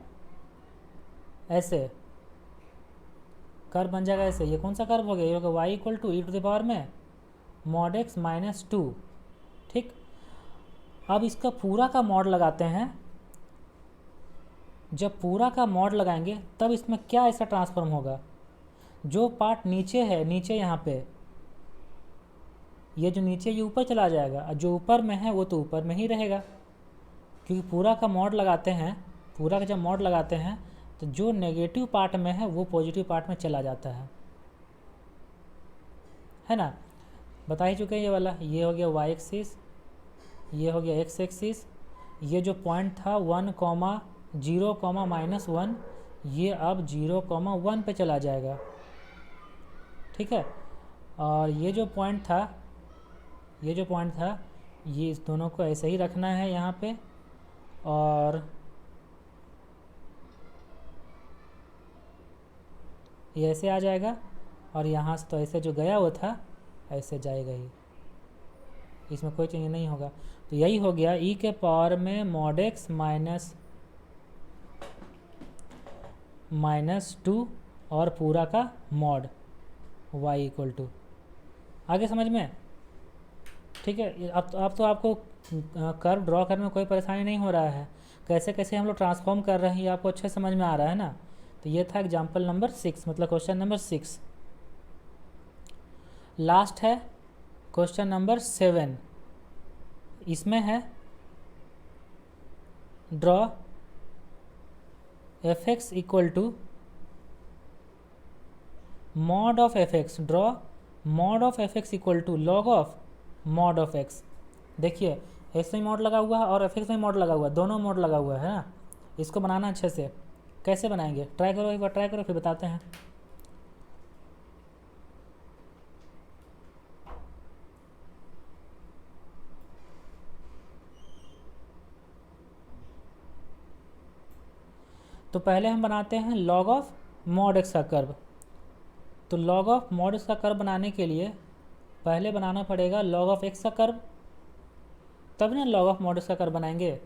Speaker 1: ऐसे, कर्व बन जाएगा ऐसे। ये कौन सा कर्व हो गया, ये होगा y equal to e to the power में मॉड एक्स -2। ठीक, अब इसका पूरा का मॉड लगाते हैं। जब पूरा का मॉड लगाएंगे तब इसमें क्या ऐसा ट्रांसफॉर्म होगा, जो पार्ट नीचे है, नीचे यहाँ पे ये जो नीचे ये ऊपर चला जाएगा और जो ऊपर में है वो तो ऊपर में ही रहेगा, क्योंकि पूरा का मॉड लगाते हैं। पूरा का जब मॉड लगाते हैं तो जो नेगेटिव पार्ट में है वो पॉजिटिव पार्ट में चला जाता है ना। बता ही चुके हैं ये वाला। ये हो गया y एक्सिस, ये हो गया x एक्सिस। ये जो पॉइंट था 1, 0, -1 ये अब 0, 1 पे चला जाएगा। ठीक है, और ये जो पॉइंट था ये इस दोनों को ऐसे ही रखना है यहाँ पे, और ये ऐसे आ जाएगा और यहाँ से तो ऐसे जो गया वो था ऐसे जाएगा ही, इसमें कोई चेंज नहीं होगा। तो यही हो गया ई के पावर में मॉड एक्स -2 और पूरा का मॉड y इक्वल टू। आगे समझ में? ठीक है, अब तो आपको कर्व ड्रॉ करने में कोई परेशानी नहीं हो रहा है। कैसे कैसे हम लोग ट्रांसफॉर्म कर रहे हैं ये आपको अच्छे समझ में आ रहा है ना। तो ये था एग्जाम्पल नंबर 6, मतलब क्वेश्चन नंबर 6। लास्ट है क्वेश्चन नंबर 7। इसमें है draw f x equal to mod of f x. Draw mod of f x equal to log of mod of x. देखिए एक्स में मॉड लगा हुआ है और एफ एक्स में मॉड लगा हुआ है, दोनों मॉड लगा हुआ है ना। इसको बनाना अच्छे से, कैसे बनाएंगे ट्राई करो, एक बार ट्राई करो फिर बताते हैं। तो पहले हम बनाते हैं लॉग ऑफ मॉड एक्स का कर्व। तो लॉग ऑफ मॉड एक्स का कर्व बनाने के लिए पहले बनाना पड़ेगा लॉग ऑफ एक्स का कर्व, तब ना लॉग ऑफ मॉड एक्स का कर्व बनाएंगे।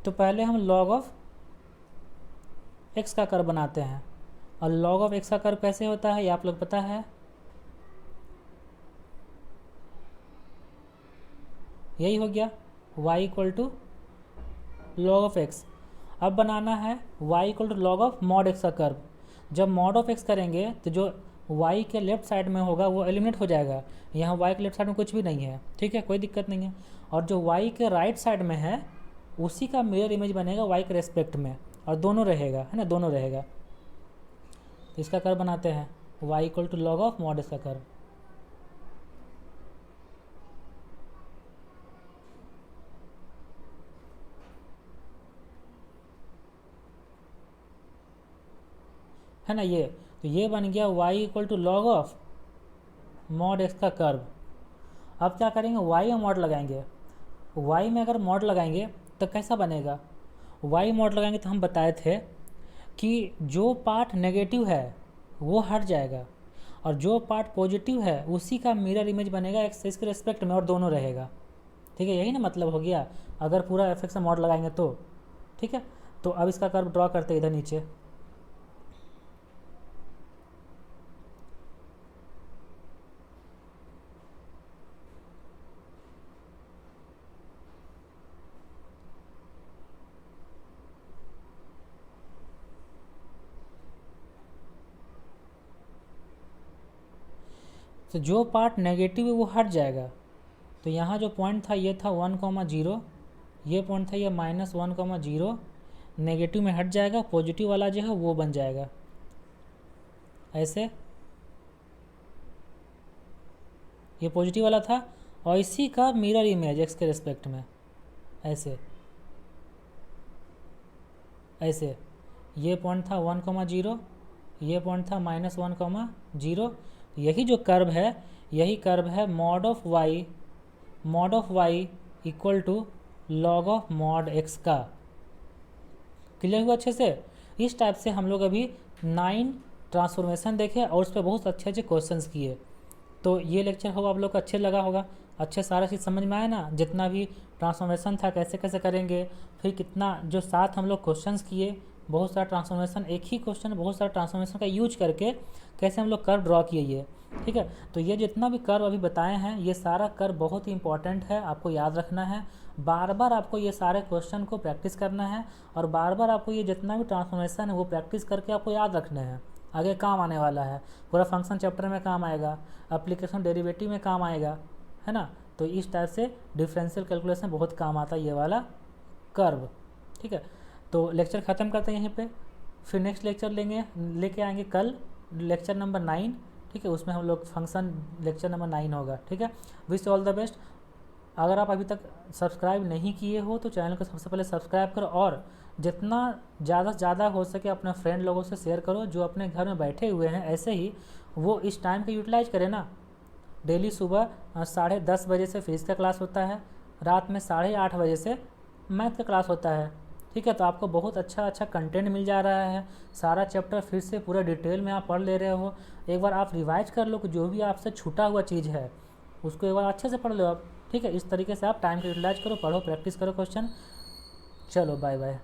Speaker 1: तो पहले हम लॉग ऑफ एक्स का कर्व बनाते हैं, और लॉग ऑफ एक्स का कर्व कैसे होता है ये आप लोग पता है, यही हो गया y equal to log of x. अब बनाना है y equal to log of mod x का कर्व। जब मॉड ऑफ एक्स करेंगे तो जो y के लेफ्ट साइड में होगा वो एलिमिनेट हो जाएगा। यहाँ y के लेफ्ट साइड में कुछ भी नहीं है, ठीक है, कोई दिक्कत नहीं है। और जो y के राइट साइड में है उसी का मिरर इमेज बनेगा y के रेस्पेक्ट में, और दोनों रहेगा, है ना, दोनों रहेगा। तो इसका कर्व बनाते हैं y equal to log of mod x का कर्व। है ना ये, तो ये बन गया y equal to log of mod x का कर्व। अब क्या करेंगे, y में मॉड लगाएंगे। y में अगर मॉड लगाएंगे तो कैसा बनेगा, y मॉड लगाएंगे तो हम बताए थे कि जो पार्ट नेगेटिव है वो हट जाएगा और जो पार्ट पॉजिटिव है उसी का मिरर इमेज बनेगा एक्स के रिस्पेक्ट में, और दोनों रहेगा। ठीक है, यही ना मतलब हो गया अगर पूरा एफ एक्स में मॉड लगाएंगे तो। ठीक है, तो अब इसका कर्व ड्रॉ करते इधर नीचे। तो जो पार्ट नेगेटिव है वो हट जाएगा। तो यहाँ जो पॉइंट था ये था 1, 0 ये पॉइंट था ये -1,0, नेगेटिव में हट जाएगा, पॉजिटिव वाला जो है वो बन जाएगा ऐसे, ये पॉजिटिव वाला था और इसी का मिरर इमेज एक्स के रिस्पेक्ट में ऐसे ऐसे, ये पॉइंट था 1,0, ये पॉइंट था -1,0। यही जो कर्व है, यही कर्व है mod of y equal to log of mod x का। क्लियर हुआ अच्छे से? इस टाइप से हम लोग अभी 9 ट्रांसफॉर्मेशन देखे और उस पर बहुत अच्छे अच्छे क्वेश्चंस किए। तो ये लेक्चर होगा आप लोग को अच्छे लगा होगा, अच्छे सारा चीज़ समझ में आया ना, जितना भी ट्रांसफॉर्मेशन था कैसे कैसे करेंगे, फिर कितना जो साथ हम लोग क्वेश्चंस किए, बहुत सारा ट्रांसफॉर्मेशन, एक ही क्वेश्चन बहुत सारा ट्रांसफॉर्मेशन का यूज करके कैसे हम लोग कर्व ड्रॉ किए ये, ठीक है। तो ये जितना भी कर्व अभी बताए हैं ये सारा कर्व बहुत ही इंपॉर्टेंट है, आपको याद रखना है, बार बार आपको ये सारे क्वेश्चन को प्रैक्टिस करना है और बार बार आपको ये जितना भी ट्रांसफॉर्मेशन है वो प्रैक्टिस करके आपको याद रखना है, आगे काम आने वाला है, पूरा फंक्शन चैप्टर में काम आएगा, एप्लीकेशन डेरिवेटिव में काम आएगा, है ना। तो इस टाइप से डिफरेंशियल कैलकुलेशन में बहुत काम आता है ये वाला कर्व, ठीक है। तो लेक्चर ख़त्म करते हैं यहीं पे, फिर नेक्स्ट लेक्चर लेके आएंगे कल लेक्चर नंबर 9, ठीक है। उसमें हम लोग फंक्शन लेक्चर नंबर 9 होगा, ठीक है। Wish all the best. अगर आप अभी तक सब्सक्राइब नहीं किए हो तो चैनल को सबसे पहले सब्सक्राइब करो और जितना ज़्यादा से ज़्यादा हो सके अपने फ्रेंड लोगों से शेयर करो जो अपने घर में बैठे हुए हैं, ऐसे ही वो इस टाइम का यूटिलाइज करें ना। डेली सुबह 10:30 बजे से फिजिक्स का क्लास होता है, रात में 8:30 बजे से मैथ का क्लास होता है, ठीक है। तो आपको बहुत अच्छा अच्छा कंटेंट मिल जा रहा है, सारा चैप्टर फिर से पूरा डिटेल में आप पढ़ ले रहे हो। एक बार आप रिवाइज कर लो कि जो भी आपसे छूटा हुआ चीज़ है उसको एक बार अच्छे से पढ़ लो आप, ठीक है। इस तरीके से आप टाइम को यूटिलाइज करो, पढ़ो, प्रैक्टिस करो क्वेश्चन। चलो बाय बाय।